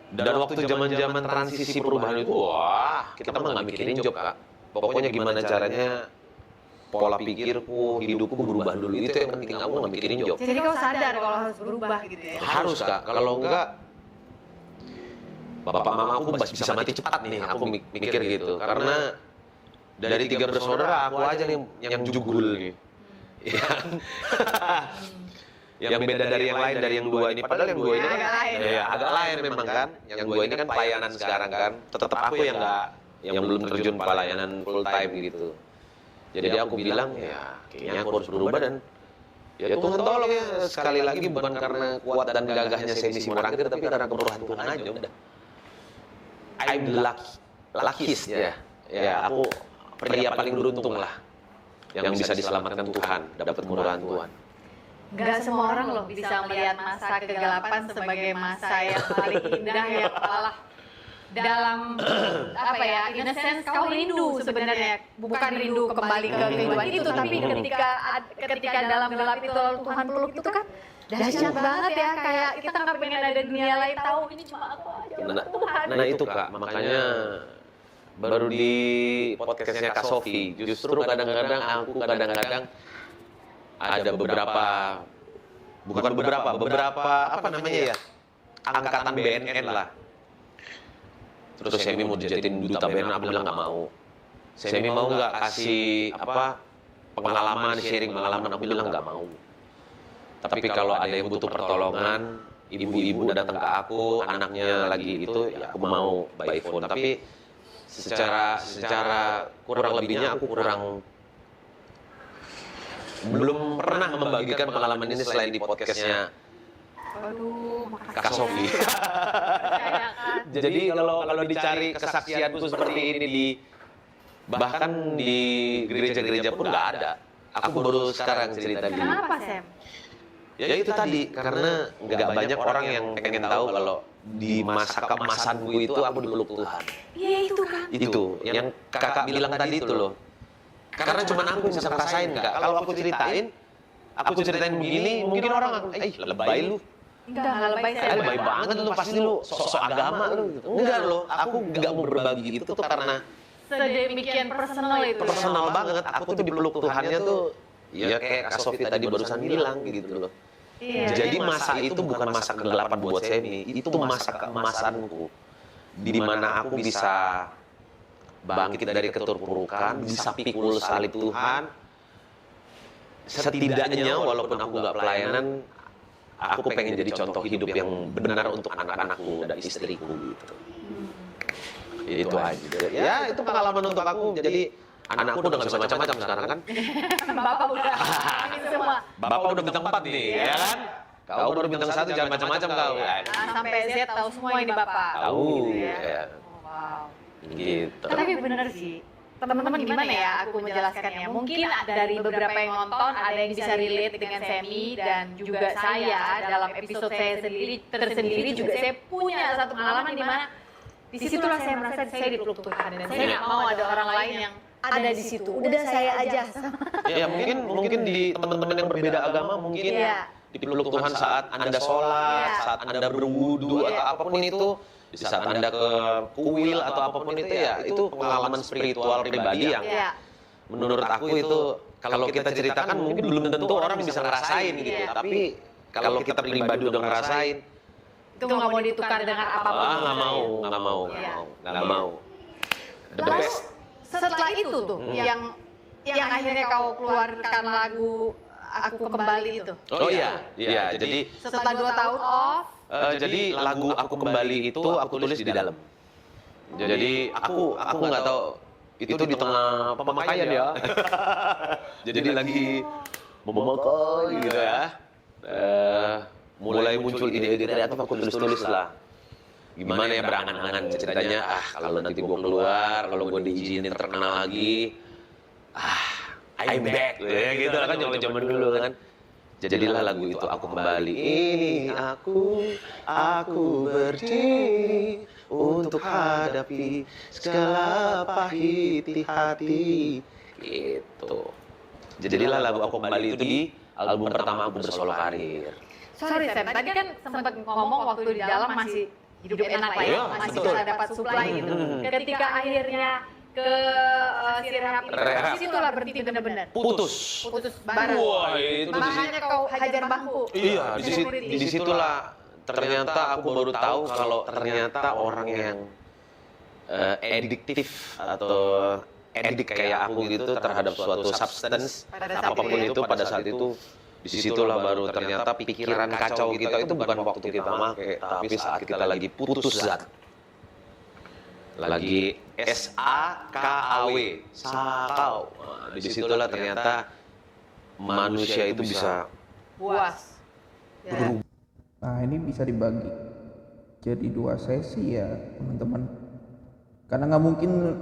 Dan waktu zaman-zaman transisi perubahan itu, wah kita mah nggak mikirin job Kak. Pokoknya gimana caranya pola pikirku, hidupku berubah dulu, itu yang penting, aku nggak mikirin job. Jadi kau sadar kalau harus berubah gitu ya? Harus Kak, kalau enggak bapak mamaku bisa mati cepat nih, aku mikir gitu. Karena dari 3 bersaudara, aku aja nih yang jugul nih. Yang beda dari yang lain, dari yang 2 ini. Padahal yang 2 ini kan agak lain memang kan. Yang 2 ini kan pelayanan sekarang kan. Tetap aku yang belum terjun pelayanan full time gitu. Jadi aku bilang ya kayaknya aku harus berubah, dan ya Tuhan tolong ya, sekali lagi bukan karena kuat dan gagahnya Semi Simorangkir, tapi karena kemurahan Tuhan aja udah. I'm the luckiest ya. Ya aku pria paling beruntung lah, yang bisa diselamatkan Tuhan, dapat kemurahan Tuhan. Nggak semua orang loh bisa melihat masa kegelapan sebagai masa yang paling indah ya malah dalam apa ya, in a sense kau rindu sebenarnya, bukan rindu kembali ke kehidupan itu, tapi ketika dalam gelap itu lalu Tuhan peluk itu kan dahsyat banget ya, kayak kita nggak pengen ada dunia lain tahu, ini cuma aku aja Tuhan. Nah itu Kak, makanya baru di podcastnya Kak Sofi, justru kadang-kadang aku ada beberapa apa namanya ya, angkatan BNN lah. Terus Semi mau dijadiin duta BNN, aku bilang nggak mau. Semi mau nggak kasih pengalaman, sharing pengalaman, aku bilang nggak mau. Tapi kalau ada yang butuh pertolongan, ibu-ibu datang ke aku, anaknya lagi itu, ya aku mau by phone. Tapi secara kurang lebihnya aku belum pernah membagikan pengalaman ini selain di podcastnya Kak Sofi. Jadi kalau dicari kesaksianku seperti ini bahkan di gereja-gereja pun nggak ada. Aku baru sekarang cerita di. Kenapa Sam? Ya itu tadi, karena nggak banyak orang yang pengen tahu kalau di masa keemasanku itu aku dipeluk Tuhan. Iya itu kan. Itu yang kakak bilang tadi itu loh. Karena cuma aku bisa ngerasain Kak. Kalau aku ceritain begini, mungkin orang lebay lu. Enggak lebay saya. Lebay banget lu, pasti lu sok agama lu gitu. Enggak loh, aku nggak mau berbagi itu tuh karena sedemikian personal itu. Personal banget. Aku tuh dipeluk Tuhannya tuh ya kayak Kak Sofi tadi barusan bilang gitu loh. Iya. Jadi masa itu bukan masa kegelapan buat Semi, itu masa keemasanku. Di mana aku bisa bangkit dari keterpurukan, bisa pikul salib Tuhan. Setidaknya walaupun aku nggak pelayanan, aku pengen jadi contoh hidup yang benar untuk anak-anakku dan istriku gitu. Itu aja. Ya itu pengalaman untuk aku. Jadi anakku udah nggak bisa macam-macam sekarang kan. Bapak udah ini semua. Bapak udah bintang 4 nih, ya kan? Kau baru bintang 1, jangan macam-macam kau. Sampai Z tahu semua ini Bapak. Tahu. Gitu ya. Ya. Wow. Gitu. Tapi bener sih, teman-teman gimana ya aku menjelaskannya? Mungkin dari beberapa yang nonton ada yang bisa relate dengan Semi dan juga saya dalam episode saya tersendiri juga saya punya satu pengalaman di mana di situlah saya merasa saya dipeluk Tuhan dan saya nggak mau ada orang lain yang ada di situ. Udah saya aja. Ya mungkin di teman-teman yang berbeda agama mungkin dipeluk Tuhan saat Anda sholat, saat Anda berwudu atau apapun itu. Di saat Anda ke kuil atau apapun itu ya, itu pengalaman spiritual pribadi yang menurut aku itu kalau kita ceritakan mungkin belum tentu orang bisa ngerasain gitu. Tapi kalau kita pribadi udah ngerasain, itu nggak mau ditukar dengan apapun. Nggak mau. The best. Setelah itu tuh yang akhirnya kau keluarkan lagu Aku Kembali itu. Oh iya. Jadi setelah 2 tahun off. Jadi lagu Aku Kembali itu aku tulis di dalam. Jadi aku nggak tahu itu di tengah pemakaian ya. Jadi lagi memakai gitu ya. mulai muncul ide-ide kreatif, aku tulis-tulis lah. Gimana ya berangan-angan ceritanya, kalau nanti gue keluar, kalau gue diizinin terkenal lagi, I'm back, ya gitu lah kan zaman dulu kan. Jadilah lagu itu Aku Kembali. Ini aku berdiri untuk hadapi segala pahit di hati. Gitu. Jadilah lagu Aku Kembali itu di album pertama aku bersolo karir. Sorry Sam, tadi kan sempat ngomong waktu di dalam masih hidup enak lah ya, Iya, masih betul. bisa dapat supply gitu. Ketika akhirnya ke si rehab, Rehab. di situlah berhenti benar-benar. Putus. Putus bareng. Wah, itu di Makanya kau hajar bangku. Iya, di situlah ternyata aku baru tahu kalau ternyata orang yang adiktif atau edik kayak aku gitu terhadap suatu substance apapun itu pada saat itu, disitulah baru ternyata pikiran kacau kita itu bukan waktu kita make, tapi saat kita lagi putus zat. Lagi SAKAW, sakau. Nah, disitulah ternyata manusia itu bisa Puas. Ya. Nah, ini bisa dibagi jadi 2 sesi ya teman-teman, karena nggak mungkin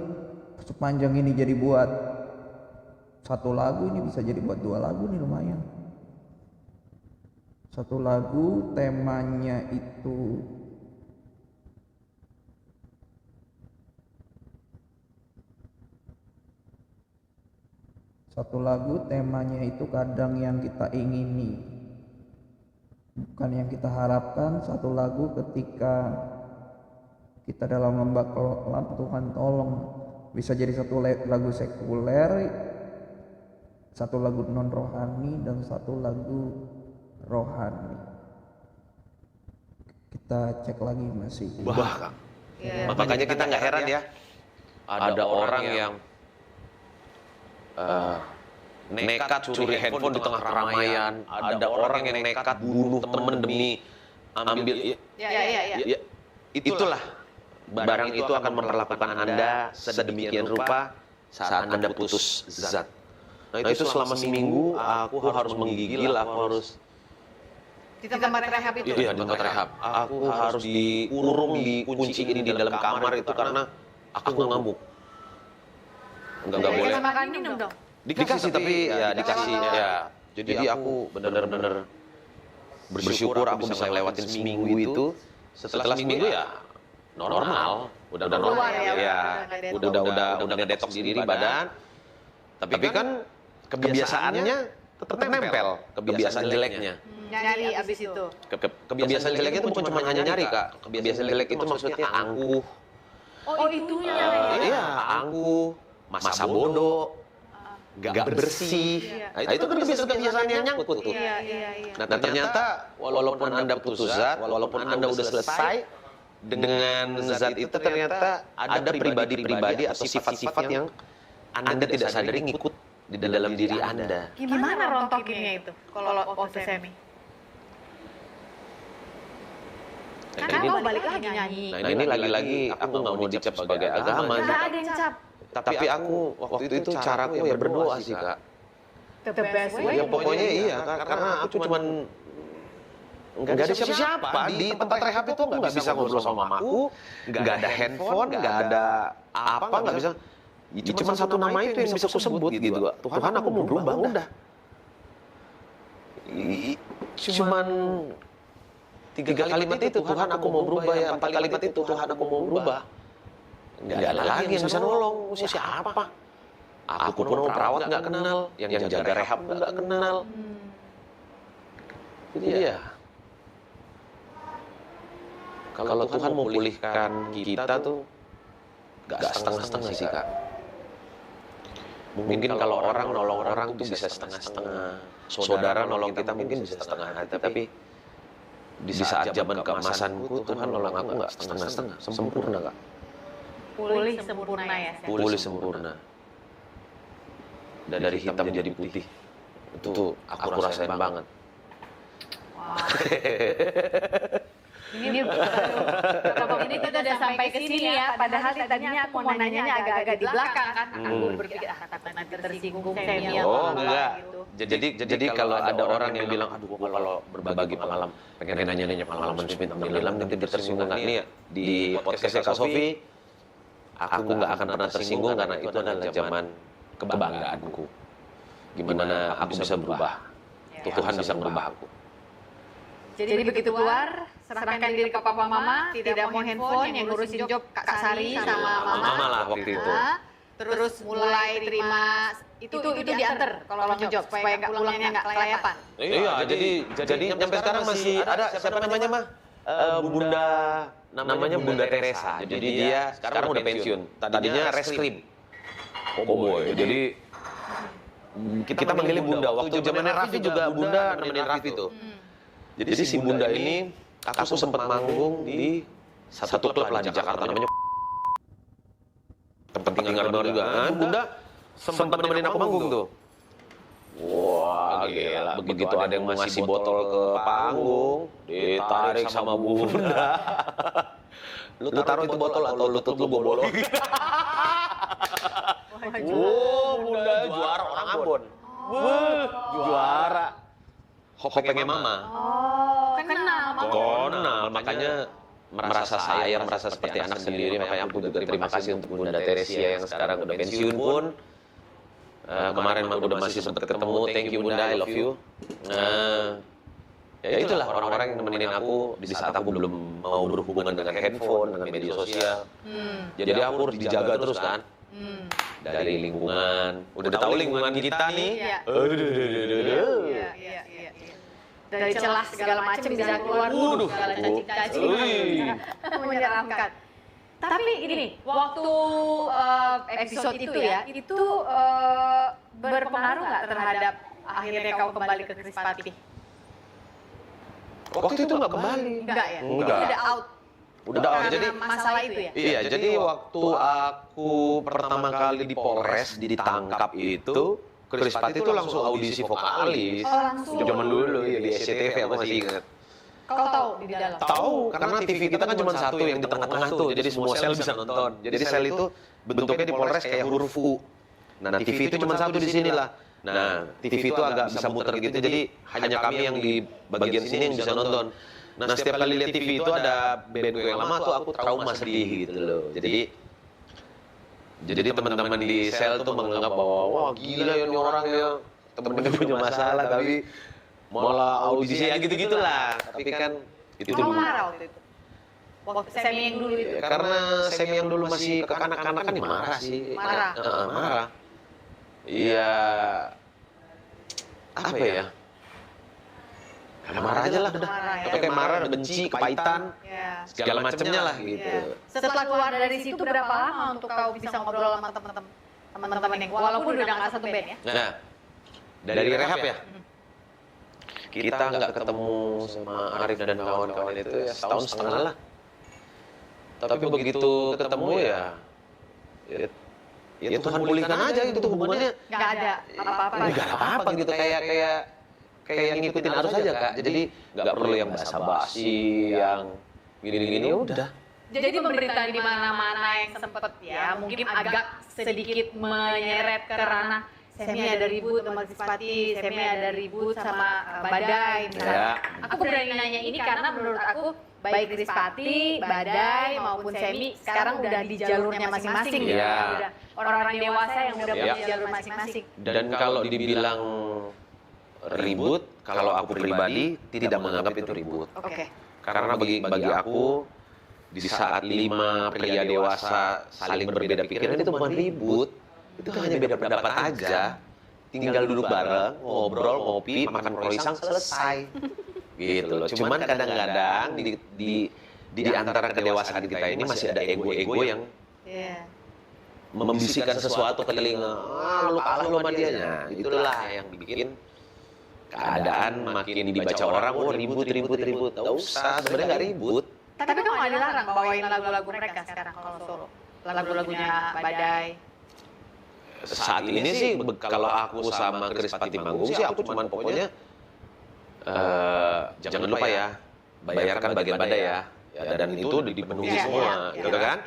sepanjang ini jadi buat 1 lagu, ini bisa jadi buat 2 lagu nih, lumayan. 1 lagu temanya itu kadang yang kita ingini, bukan yang kita harapkan. 1 lagu ketika kita dalam lembah kelam, Tuhan tolong, bisa jadi 1 lagu sekuler, 1 lagu non rohani, dan 1 lagu rohani. Kita cek lagi masih. Kang. Iya. Makanya kita nggak heran ya, ada orang yang nekat curi handphone di tengah keramaian, ada orang yang nekat bunuh temen demi ambil. Ya, itulah barang itu akan memperlakukan Anda sedemikian rupa saat Anda putus zat. Nah itu selama seminggu aku harus menggigil, aku harus Di tempat rehab itu. Iya, di tempat rehab. Aku harus dikurung, dikunciin di dalam kamar itu karena aku ngamuk. Enggak boleh. Sama makan minum dong. Dikasih tapi ya dikasih ya. Jadi aku benar-benar bersyukur aku bisa ngelewatin seminggu itu. Setelah seminggu ya normal, udah normal Keluar ya, ya. Udah ngedetox diri badan. Tapi kan kebiasaannya tetap nempel, kebiasaan jeleknya. Nyari abis itu. Kebiasaan jeleknya itu bukan cuma hanya nyari, Kak. Kebiasaan jelek itu maksudnya angkuh. Oh itunya. Iya, angkuh, masa bodoh, gak bersih. Nah, itu kan kebiasaan yang nyangkut tuh. Iya. Nah, ternyata walaupun Anda putus zat, walaupun Anda udah selesai dengan zat itu, ternyata ada pribadi-pribadi atau sifat-sifat yang Anda tidak sadari ngikut di dalam diri Anda. Gimana rontokinnya itu kalau waktu semi? Kan kamu balik lagi nyanyi. Nah, ini lagi-lagi aku nggak mau dicap sebagai agama. Nggak ada yang cap. Tapi aku waktu itu caraku ya berdoa sih, Kak. The best way. Ya pokoknya iya, karena aku cuman nggak ada siapa-siapa di tempat rehab itu, aku nggak bisa ngobrol sama mamaku, nggak ada handphone, nggak ada apa, nggak bisa. Ya, cuma 1 nama itu yang bisa aku sebut gitu. Tuhan, aku mau berubah, udah. Cuman 3 kalimat itu, Tuhan aku mau berubah ya. 4 kalimat itu, Tuhan aku mau berubah. Nggak ada lagi yang bisa nolong. Siapa? Aku pun mau perawat nggak kenal, yang jaga rehab nggak kenal. Jadi ya, kalau Tuhan mau pulihkan kita tuh nggak setengah-setengah sih, Kak. Mungkin kalau orang nolong orang tuh bisa setengah-setengah. Saudara nolong kita mungkin bisa setengah hati, tapi di saat zaman keemasanku Tuhan nolong aku nggak setengah-setengah, sempurna, Kak. Pulih sempurna ya. Sam? Pulih sempurna. Dari hitam jadi putih. Itu aku rasain banget. Wow. Ini berapa menit kita udah sampai ke sini ya. Padahal tadinya aku mau nanyanya agak-agak di belakang kan. Aku berpikir takut nanti tersinggung Semi Oh atau enggak. gitu. Jadi kalau ada orang yang bilang, aduh gua kalau berbagi pengalaman, pengen nanya-nanya pengalaman Smith tentang nanti tersinggung nggak nih ya di podcastnya Kak Sofi, aku nggak akan pernah tersinggung karena itu adalah zaman kebanggaanku. Gimana aku bisa berubah, Tuhan bisa merubah aku. Jadi begitu keluar, serahkan diri ke papa mama, tidak mau handphone, yang ngurusin job Kak Sari sama Mama lah waktu itu. Terus mulai terima itu diantar kalau mau job supaya nggak pulangnya nggak kelayapan. Iya, jadi nyampe sekarang masih ada siapa namanya mah? Namanya Bunda Teresa. Jadi dia sekarang udah pensiun. Tadinya reskrim. Oh boy, jadi kita manggilnya Bunda. Waktu zamannya Raffi juga Bunda nemenin Raffi tuh. Jadi si Bunda ini aku sempat manggung di satu klub lah di Jakarta namanya tempat tinggal baru juga. Bunda sempat nemenin aku manggung tuh. Wah, gila. Begitu ada yang mau ngasih botol ke panggung, ditarik sama Bunda. Lu taruh itu botol atau lutut lu bolong. Bunda juara orang Ambon. Juara. Hopengnya Mama. Oh, kenal. Makanya merasa sayang, merasa seperti anak sendiri. Makanya aku juga terima kasih untuk Bunda Teresia yang sekarang udah pensiun pun. Kemarin udah masih sempat ketemu. Thank you Bunda, I love you. Ya itulah orang-orang yang nemenin aku di saat aku belum mau berhubungan dengan handphone, dengan media sosial. Jadi aku harus dijaga terus kan. Dari lingkungan. Udah tahu lingkungan kita nih. Iya. Dari celah segala macam bisa keluar segala cacing-cacing menyeramkan. Tapi ini waktu episode itu ya, itu berpengaruh nggak terhadap akhirnya kau kembali ke Krispati? Waktu itu nggak kembali. Enggak ya? Enggak. Udah out. Udah out. Karena Jadi masalah itu ya? iya, jadi waktu aku pertama kali di Polres ditangkap itu, Krispati itu langsung audisi vokalis. Oh, langsung. Zaman dulu ya di SCTV aku masih ingat. Kau tahu di dalam? Tahu, karena TV kita kan cuma satu yang di tengah-tengah tuh, jadi semua sel bisa nonton. Jadi sel itu bentuknya di Polres kayak huruf U. Nah, TV itu cuma satu di sini lah. Nah, TV itu agak bisa muter gitu, jadi hanya kami yang di bagian sini yang bisa nonton. Nah, setiap kali lihat TV itu ada band gue yang lama tuh aku trauma sedih gitu loh. Jadi teman-teman di sel tuh menganggap bahwa wah gila ya ini orang ya temennya punya masalah tapi malah audisi ya gitu-gitulah. Tapi kan itu Kamu marah waktu itu? Waktu Semi yang dulu itu? karena Semi yang dulu masih kekanak-kanakan ya marah sih. Marah? Marah. Iya. Apa ya? Marah aja lah udah. Marah ya. Kayak marah, benci, kepahitan, Ya. segala macamnya lah gitu. Iya. Setelah keluar dari situ berapa lama untuk kau bisa ngobrol sama teman-teman yang walaupun udah nggak satu band ya? Nah, dari rehab ya, kita nggak ketemu sama Arif dan kawan-kawan itu ya setahun setengah lah. Tapi begitu ketemu ya Tuhan pulihkan aja gitu hubungannya. Nggak ada apa-apa. Nggak ada apa-apa gitu kayak ngikutin arus aja Kak. Jadi nggak perlu yang basa-basi, yang gini-gini udah. Jadi pemberitaan di mana-mana yang sempet ya mungkin agak sedikit menyeret ke ranah Semi ada ribut sama Krispati, Semi ada ribut sama Badai misalnya. Aku berani nanya ini karena menurut aku baik Krispati, Badai maupun Semi sekarang udah di jalurnya masing-masing gitu. Iya. Udah orang-orang dewasa yang udah punya jalur masing-masing. Dan kalau dibilang ribut, kalau aku pribadi tidak menganggap itu ribut. Oke. Karena bagi aku di saat 5 pria dewasa saling berbeda pikiran itu bukan ribut. Itu hanya beda pendapat aja. Tinggal duduk bareng, ngobrol, ngopi, makan croissant, selesai. Gitu loh. Cuman kadang-kadang di antara kedewasaan kita ini masih ada ego-ego yang membisikkan sesuatu ke telinga. Lu kalah lu sama dia. Nah, itulah yang bikin keadaan makin dibaca orang, ribut. Nggak usah, sebenarnya nggak ribut. Tapi kamu nggak dilarang bawain lagu-lagu mereka sekarang kalau solo? Lagu-lagunya Badai. Saat ini sih kalau aku sama Krispati manggung sih aku cuman pokoknya jangan lupa ya bayarkan bagian badai ya. Dan itu dipenuhi semua, gitu kan?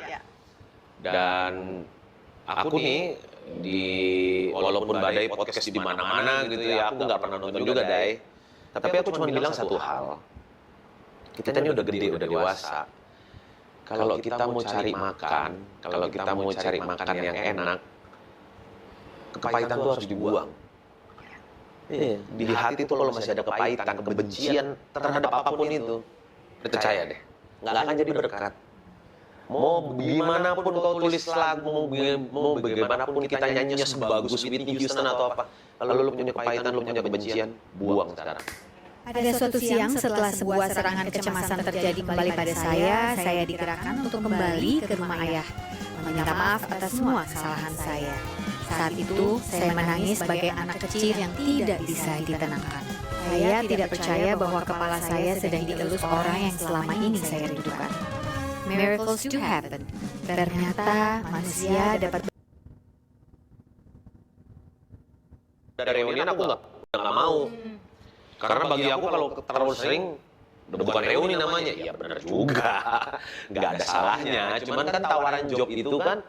Dan aku nih walaupun badai podcast di mana-mana gitu ya, aku nggak pernah nonton juga, Dai. Tapi aku cuma bilang satu hal. Kita ini udah gede, udah dewasa. Kalau kita mau cari makan, kalau kita mau cari makan yang enak, kepahitan itu harus dibuang. Di hati itu kalau masih ada kepahitan, kebencian terhadap apapun itu, percaya deh, nggak akan jadi berkat. Mau gimana pun kau tulis lagu, mau bagaimanapun kita nyanyinya sebagus Whitney Houston atau apa, kalau lu punya kepahitan, lu punya kebencian, buang sekarang. Ada suatu siang setelah sebuah serangan kecemasan terjadi kembali pada saya digerakkan untuk kembali ke rumah ayah, meminta maaf atas semua kesalahan saya. Saat itu, saya menangis sebagai anak kecil yang tidak bisa ditenangkan. Saya tidak percaya bahwa kepala saya sedang dielus orang yang selama ini saya rindukan. Miracles do happen. Ternyata manusia dapat Dari reunian aku nggak mau. Karena bagi aku kalau terlalu sering, bukan reuni namanya, ya benar juga. Nggak ada salahnya. Cuman kan tawaran job itu kan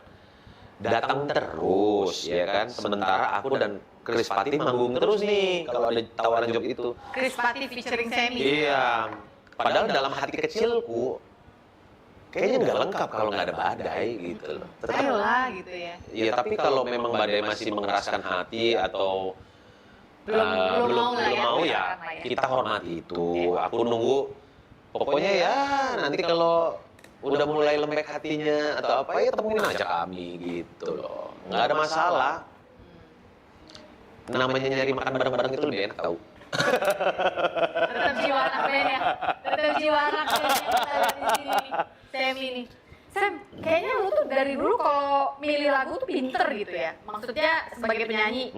datang terus, ya kan? Sementara aku dan Chris Patih manggung terus nih kalau ada tawaran job itu. Chris Patih featuring Semi. Iya. Padahal dalam hati kecilku, kayaknya nggak lengkap kalau nggak ada badai gitu loh. Ayolah gitu ya. Iya, tapi kalau memang badai masih mengeraskan hati atau belum mau ya, kita hormati itu. Aku nunggu, pokoknya ya nanti kalau udah mulai lembek hatinya atau apa ya temuin aja kami gitu loh. Nggak ada masalah. Namanya nyari makan bareng-bareng itu lebih enak tau. Tetap jiwa anak band ya. Tetap jiwa anak band yang kita lihat di sini nih. Semi nih. Sam, kayaknya lu tuh dari dulu kalau milih lagu tuh pinter gitu ya. Maksudnya sebagai penyanyi,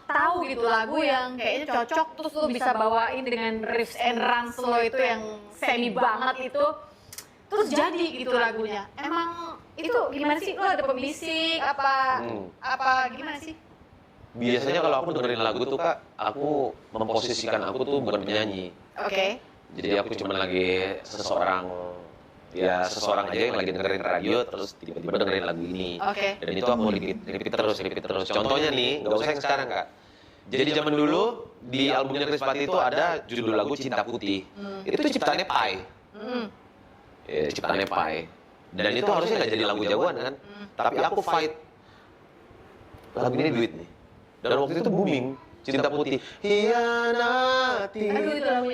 tahu gitu lagu yang kayaknya cocok, terus lu bisa bawain dengan riffs and runs lo itu yang semi banget itu, terus jadi gitu lagunya. Emang itu gimana sih? Lu ada pembisik apa gimana sih? Biasanya kalau aku dengerin lagu tuh Kak, aku memposisikan aku tuh bukan penyanyi. Oke. Jadi aku cuma lagi seseorang aja yang lagi dengerin radio terus tiba-tiba dengerin lagu ini. Oke. Dan itu aku repeat terus. Contohnya nih, nggak usah yang sekarang Kak. Jadi zaman dulu di albumnya Chris Patih itu ada judul lagu Cinta Putih. Itu ciptaannya Pai. Ya, ciptaannya Pai. Dan itu harusnya nggak jadi lagu jagoan kan. Tapi aku fight. Lagu ini duit nih. Dan waktu itu booming. Cinta Putih. Hianati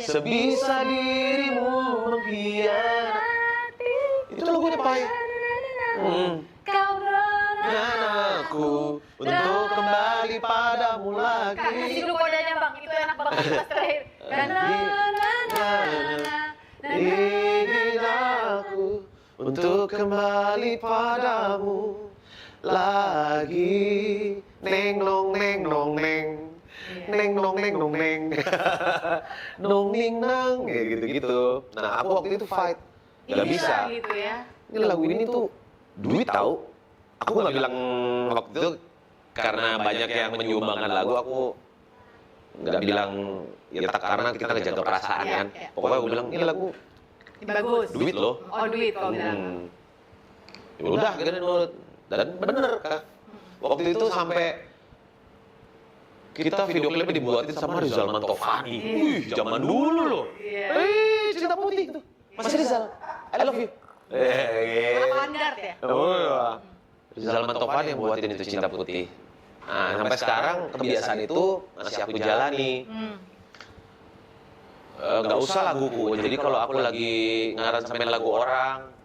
sebisa dirimu mengkhianati. Itu lagunya Pai. Kau Aku untuk kembali padamu lagi. kasih dulu kodenya bang, itu enak banget pas terakhir. Ingin aku untuk kembali padamu lagi. Neng nong neng nong neng. Neng nong neng nong neng. Nong ning nang ya gitu-gitu. Nah, aku waktu itu fight. Gak bisa. Gitu ya. Ini lagu ini tuh duit tahu. Aku nggak bilang waktu itu karena banyak yang menyumbangkan lagu, aku nggak bilang ya karena kita ngejaga perasaan kan. Pokoknya aku bilang ini lagu Bagus. duit loh. Oh duit kalau bilang. Ya udah kita nurut. Dan bener Kak. Waktu itu sampai kita video klipnya dibuatin sama Rizal Mantovani. Wih, zaman dulu loh. Cinta Putih itu. Mas Rizal, I love you. Standar ya. Oh iya. Rizal Mantovani yang buatin itu Cinta Putih. Nah, sampai sekarang kebiasaan itu masih aku jalani. Nggak usah laguku. Jadi kalau aku lagi ngaransemen lagu orang,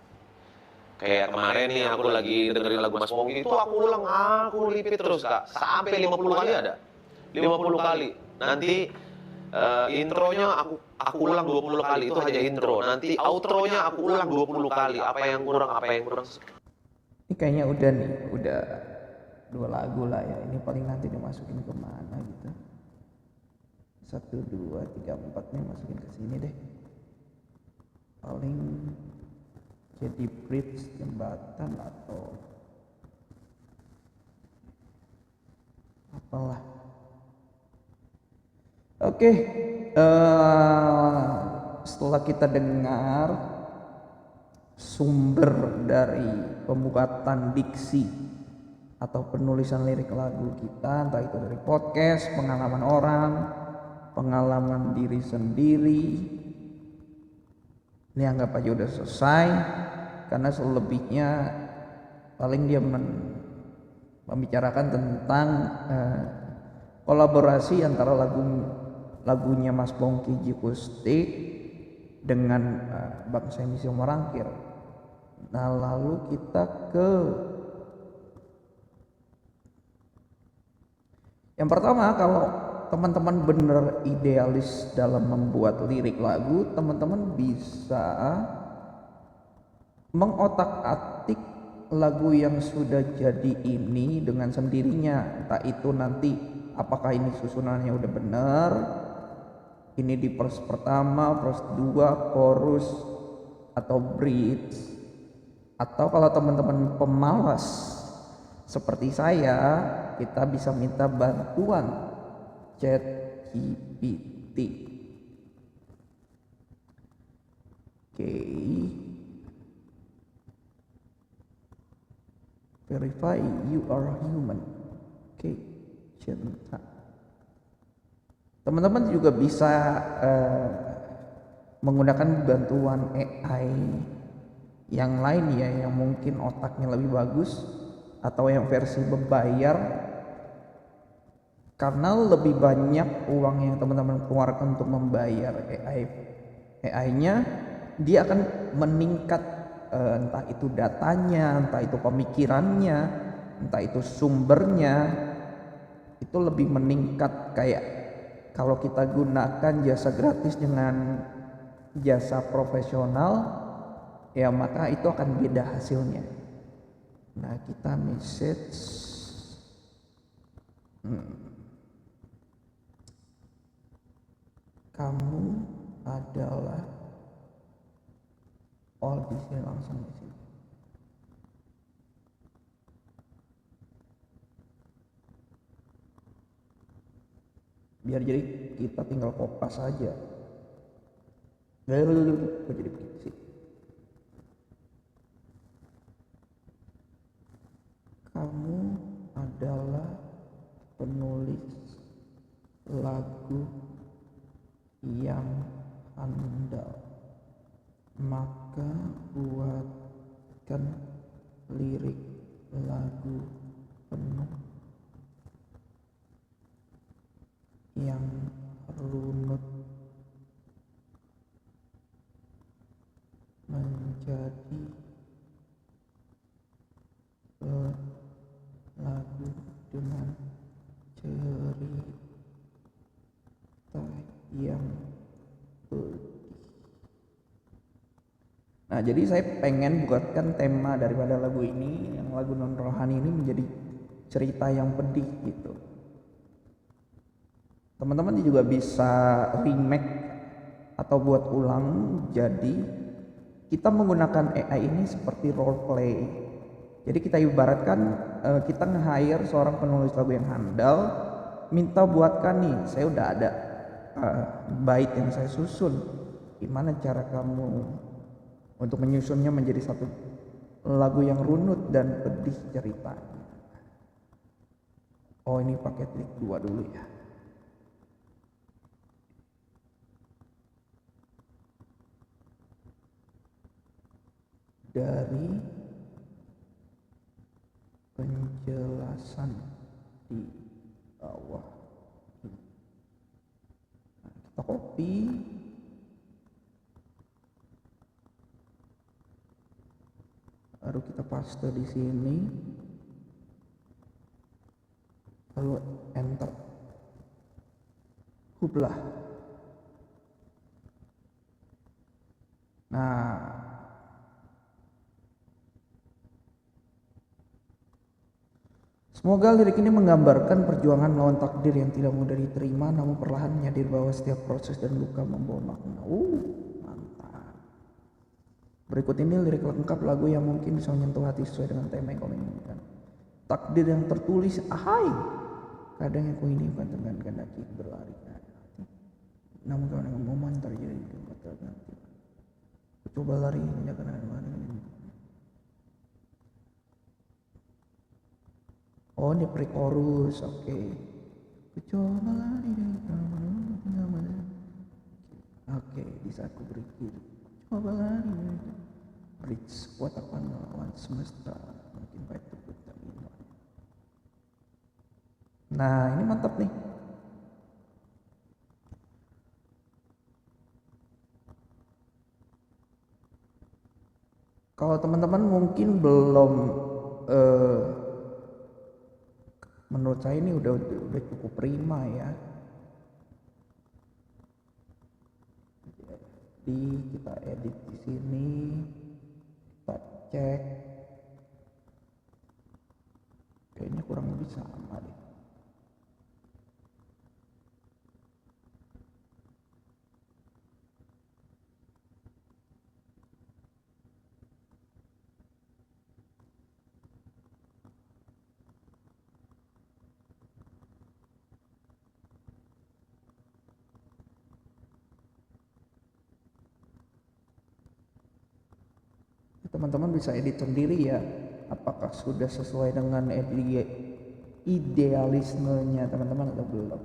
kayak kemarin nih aku lagi dengerin lagu Mas Pongki itu aku repeat terus Kak. Sampai 50 kali ada. 50 kali. Nanti intronya aku ulang 20 kali, itu hanya intro. Nanti outronya aku ulang 20 kali. Apa yang kurang. Ini kayaknya udah nih, udah 2 lagu lah ya. Ini paling nanti dimasukin kemana gitu. 1, 2, 3, 4 nih masukin ke sini deh. Paling jadi bridge jembatan atau apalah. Oke, setelah kita dengar sumber dari pembuatan diksi atau penulisan lirik lagu kita, entah itu dari podcast, pengalaman orang, pengalaman diri sendiri, ini anggap aja udah selesai, karena selebihnya paling dia membicarakan tentang kolaborasi antara lagunya Mas Pongki Jikustik dengan Bang Semi Simarangkir. Nah, lalu kita ke yang pertama, kalau teman-teman bener idealis dalam membuat lirik lagu, teman-teman bisa mengotak-atik lagu yang sudah jadi ini dengan sendirinya. Entah itu nanti apakah ini susunannya udah bener, ini di verse pertama, verse 2, chorus, atau bridge. Atau kalau teman-teman pemalas seperti saya, kita bisa minta bantuan ChatGPT. Oke. Verify you are human. Oke, cinta. Teman-teman juga bisa menggunakan bantuan AI yang lain ya, yang mungkin otaknya lebih bagus atau yang versi berbayar, karena lebih banyak uang yang teman-teman keluarkan untuk membayar AI-nya, dia akan meningkat, entah itu datanya, entah itu pemikirannya, entah itu sumbernya, itu lebih meningkat. Kayak kalau kita gunakan jasa gratis dengan jasa profesional, ya maka itu akan beda hasilnya. Nah, kita message kamu adalah di sini, langsung di sini. Biar jadi kita tinggal kopas aja. Kok jadi begitu sih? Kamu adalah penulis lagu yang handal, maka buatkan lirik lagu penuh yang runut menjadi lagu dengan cerita yang pedih. Nah, jadi saya pengen buatkan tema daripada lagu ini, yang lagu non rohani ini, menjadi cerita yang pedih gitu. Teman-teman juga bisa remake atau buat ulang. Jadi kita menggunakan AI ini seperti role play. Jadi kita ibaratkan kita nge-hire seorang penulis lagu yang handal, minta buatkan nih, saya udah ada bait yang saya susun. Gimana cara kamu untuk menyusunnya menjadi satu lagu yang runut dan pedih ceritanya? Oh, ini pakai trik 2 dulu ya. Dari penjelasan di bawah, nah, kita copy, baru kita paste di sini, lalu enter. Hublah. Nah, semoga lirik ini menggambarkan perjuangan melawan takdir yang tidak mudah diterima, namun perlahan menyadari bahwa setiap proses dan luka membawa makna. Mantap. Berikut ini lirik lengkap lagu yang mungkin bisa menyentuh hati sesuai dengan tema yang kau inginkan. Takdir yang tertulis, ahai, kadang yang kau inginkan dengan kehendaki berlari ke hati. namun karena momen terjadi di tempat tertentu. Ku coba lari menjaga mana. Oh, ini pre-chorus, oke. Ku coba lari dari mana. Oke, di saat ku berpikir, coba lari dari bridge, kuat akan melawan semesta, makin baik tubuh tak iman. Nah, ini mantap nih. Kalau teman-teman mungkin belum menurut saya ini udah cukup prima ya. Jadi kita edit di sini, kita cek, kayaknya kurang lebih sama deh. Teman-teman bisa edit sendiri ya, apakah sudah sesuai dengan idealismenya teman-teman atau belum.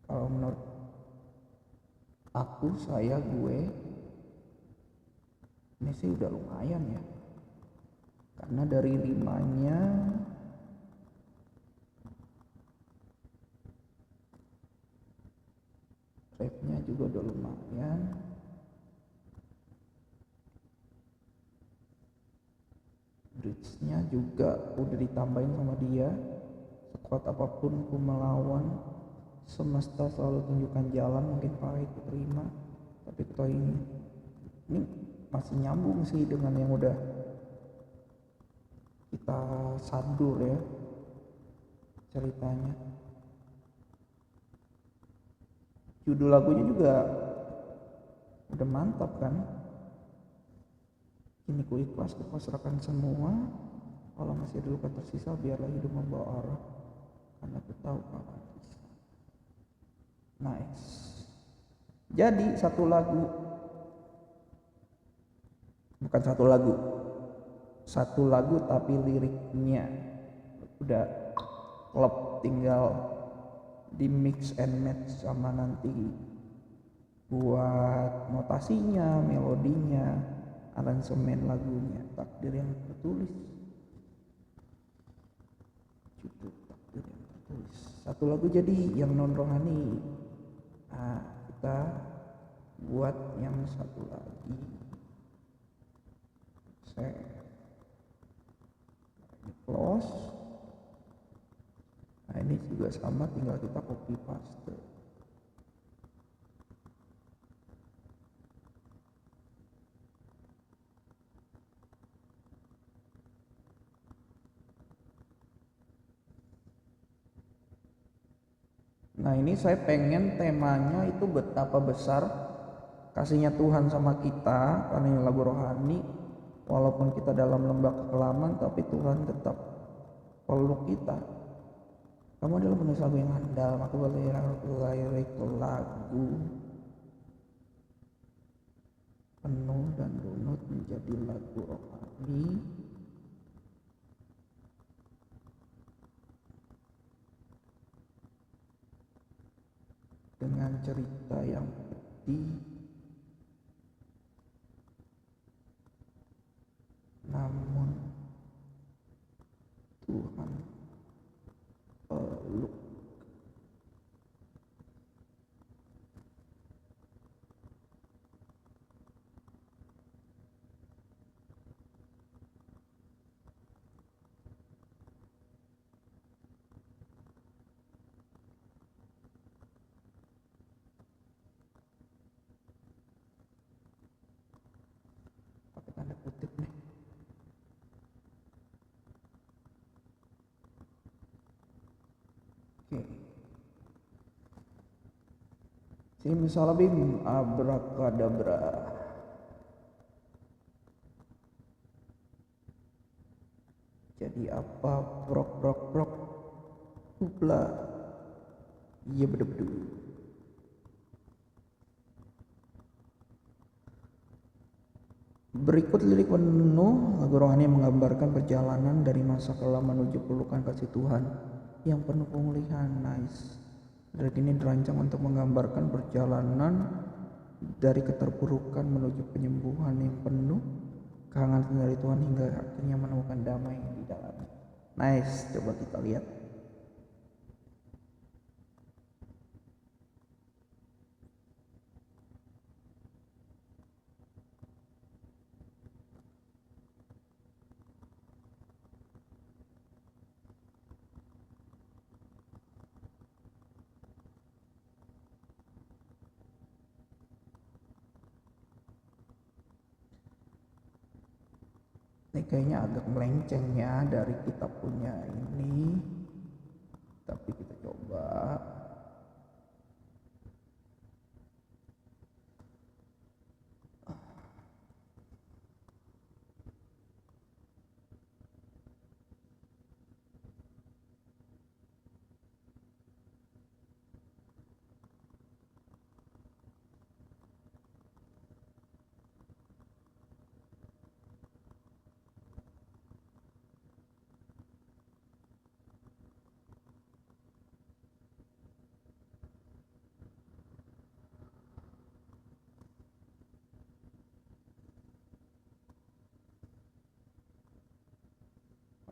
Kalau menurut aku, gue ini sih udah lumayan ya, karena dari 5-nya rate-nya juga udah lumayan. Bridge-nya juga udah ditambahin sama dia. Sekuat apapun ku melawan, semesta selalu tunjukkan jalan. Mungkin pahit ku terima, tapi toh ini masih nyambung sih dengan yang udah kita sadur ya ceritanya. Judul lagunya juga udah mantap kan. Kini ku ikhlas, ku pasrahkan semua. Kalau masih ada luka tersisa, biarlah hidup membawa arah, karena ku tahu kapan bisa. Nice. Jadi satu lagu tapi liriknya udah klop, tinggal di mix and match sama nanti buat notasinya, melodinya, aransemen lagunya. Takdir yang tertulis, judul takdir yang tertulis. Satu lagu jadi yang non rohani. Nah, kita buat yang satu lagi. Saya close. Nah, ini juga sama, tinggal kita copy paste. Nah, ini saya pengen temanya itu betapa besar kasihnya Tuhan sama kita, karena ini lagu rohani. Walaupun kita dalam lembah kekelaman, tapi Tuhan tetap peluk kita. Kamu adalah penulis lagu yang handal, maka lirik lagu penuh dan runut menjadi lagu rohani dengan cerita yang pedih, namun Tuhan peluk. Pakai tanda kutip nih. Simsalabim abrakadabra. Jadi apa? Prok prok prok. Hupla. Iya bedu-bedu. Berikut lirik penuh lagu rohani yang menggambarkan perjalanan dari masa kelam menuju pelukan kasih Tuhan yang penuh pemulihan. Nice. Lirik ini dirancang untuk menggambarkan perjalanan dari keterpurukan menuju penyembuhan yang penuh kehangatan dari Tuhan hingga akhirnya menemukan damai di dalamnya. Nice, coba kita lihat. Ini kayaknya agak melenceng ya dari kita punya ini, tapi kita coba.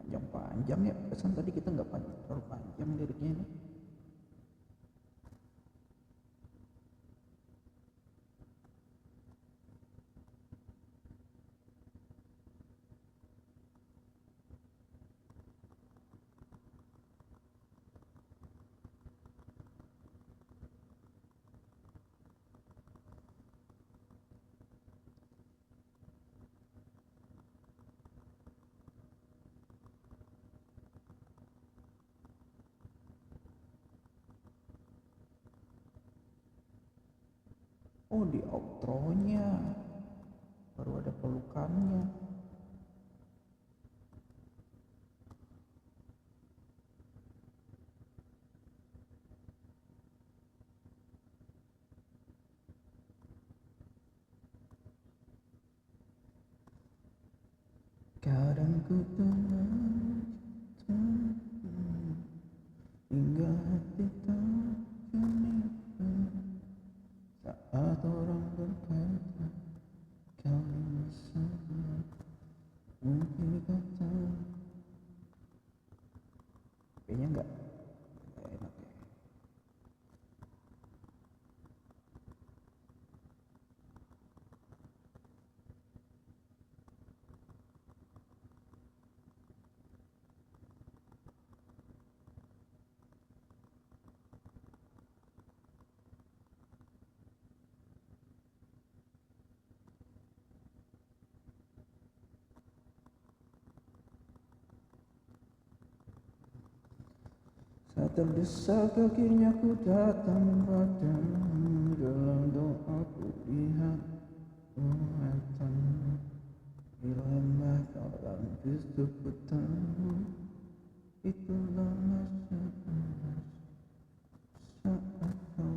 Panjang-panjang ya, pesan tadi kita nggak terlalu panjang liriknya ini. Oh, di outro-nya baru ada pelukannya. Kadang ku tenang hingga hati tak jernih saat orang berkata kau ini sama mungkin kata kayaknya nggak enak ya. Saat terdesak akhirnya ku datang padamu, dalam doaku lihat kekuatanmu. Bila lembah kau lantas bertemu, itulah masa emas saat kau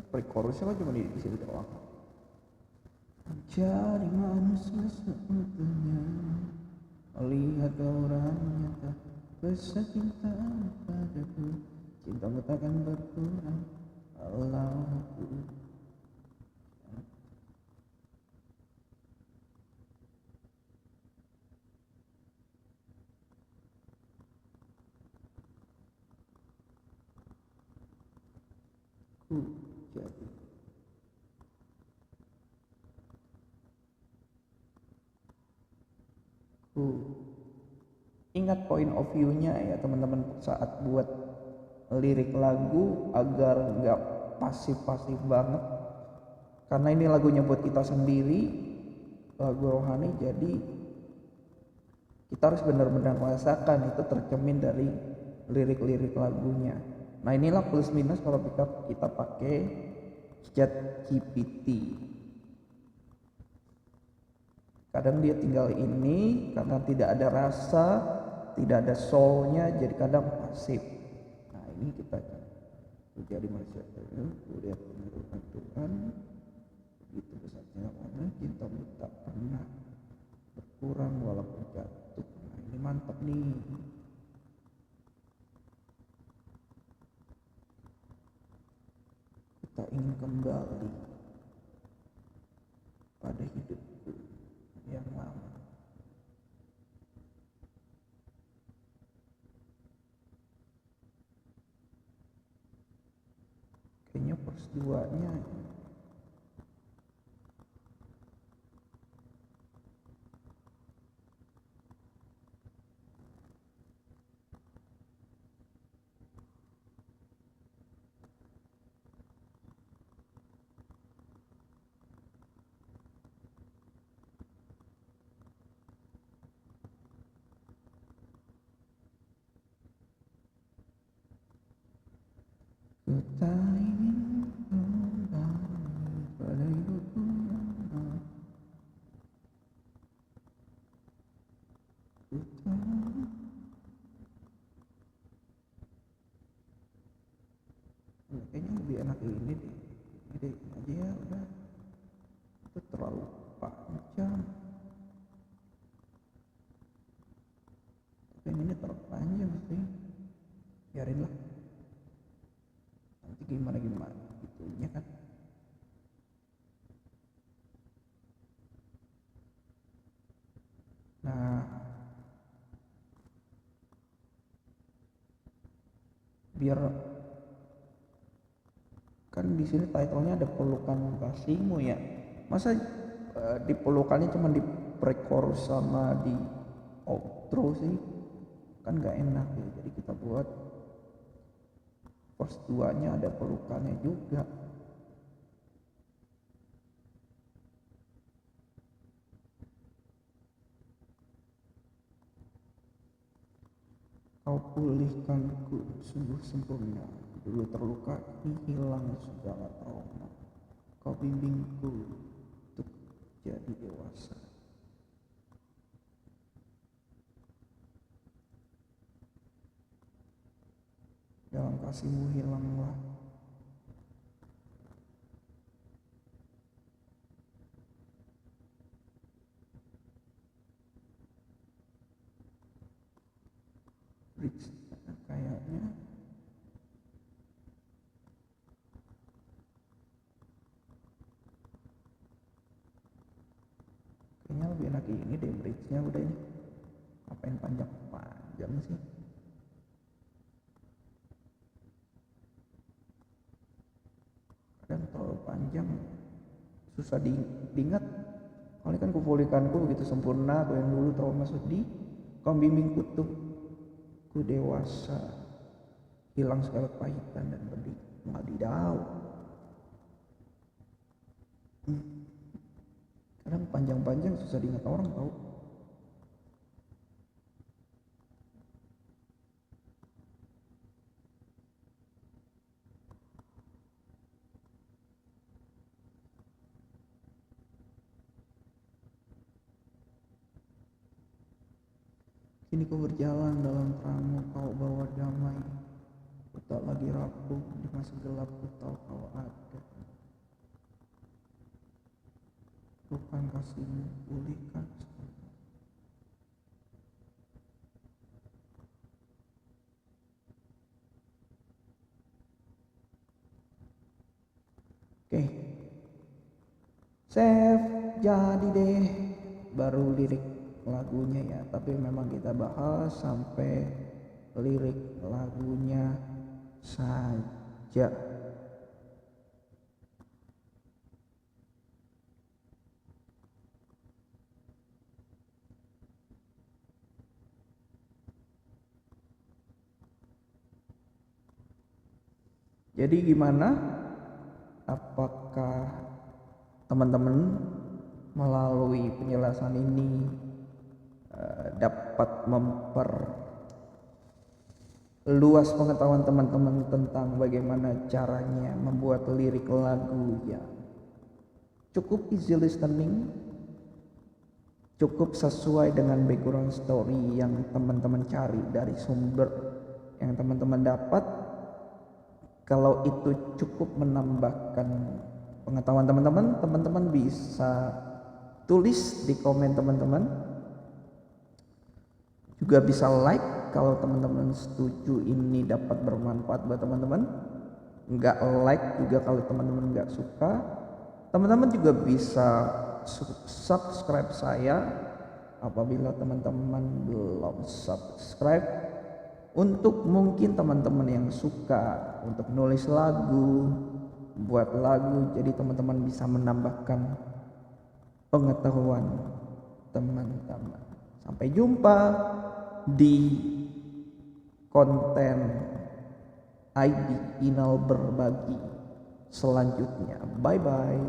pre-chorusnya kan cuma di situ doang. Jadi manusia seutuhnya, melihat orang nyata, besar cinta padaku, cintamu takkan berkurang walau aku. Ku jadi ingat point of view-nya ya teman-teman saat buat lirik lagu agar nggak pasif-pasif banget, karena ini lagunya buat kita sendiri, lagu rohani, jadi kita harus benar-benar merasakan itu tercermin dari lirik-lirik lagunya. Nah inilah plus minus kalau kita pakai ChatGPT. Kadang dia tinggal ini karena tidak ada rasa, tidak ada soulnya, jadi kadang pasif. Nah ini kita jadi manusia lihat menurut Tuhan, begitu besarnya karena cintamu tak pernah berkurang walaupun jatuh. Nah ini mantap nih. Kita ingin kembali pada hidupku yang lama. Kayaknya verse 2-nya ku tak ingin kembali pada hidupku yang lama. Ku tak kayaknya lebih enak ini deh. Ini aja ya udah. Itu terlalu panjang. Tapi yang ini terlalu panjang sih. Biarin lah. Nanti gimana gitunya kan. Nah, biar kan di sini title-nya ada pelukan kasihmu ya. Masa di pelukannya cuma di pre-chorus sama di outro sih? Kan gak enak ya. Jadi kita buat verse 2-nya ada pelukannya juga. Kau pulihkanku sungguh sempurna, dulu terluka ini hilang segala trauma. Kau bimbingku untuk jadi dewasa. Dalam kasihmu hilanglah bridge kayaknya. Kayaknya lebih enak ini deh bridge-nya udah ini. Ngapain panjang-panjang sih? Kadang terlalu panjang susah diingat. Kali kan kupulihkanku begitu sempurna, aku yang dulu trauma sedih. Kau bimbingku tuh ku dewasa, hilang segala kepahitan dan pedih. Wadidaw. Kadang panjang-panjang susah diingat orang tahu. Kini ku berjalan dalam terangmu, kau bawa damai. Ku tak lagi rapuh di masa gelap, ku tahu kau ada. Bukan kasihmu pulihkan. Oke, save jadi deh, baru lirik lagunya ya, tapi memang kita bahas sampai lirik lagunya saja. Jadi gimana? Apakah teman-teman melalui penjelasan ini dapat memperluas pengetahuan teman-teman tentang bagaimana caranya membuat lirik lagu yang cukup easy listening, cukup sesuai dengan background story yang teman-teman cari dari sumber yang teman-teman dapat. Kalau itu cukup menambahkan pengetahuan teman-teman, teman-teman bisa tulis di komen teman-teman. Juga bisa like kalau teman-teman setuju ini dapat bermanfaat buat teman-teman. Nggak like juga kalau teman-teman nggak suka. Teman-teman juga bisa subscribe saya apabila teman-teman belum subscribe. Untuk mungkin teman-teman yang suka untuk nulis lagu, buat lagu, jadi teman-teman bisa menambahkan pengetahuan teman-teman. Sampai jumpa di konten ID Inal Berbagi selanjutnya. Bye bye.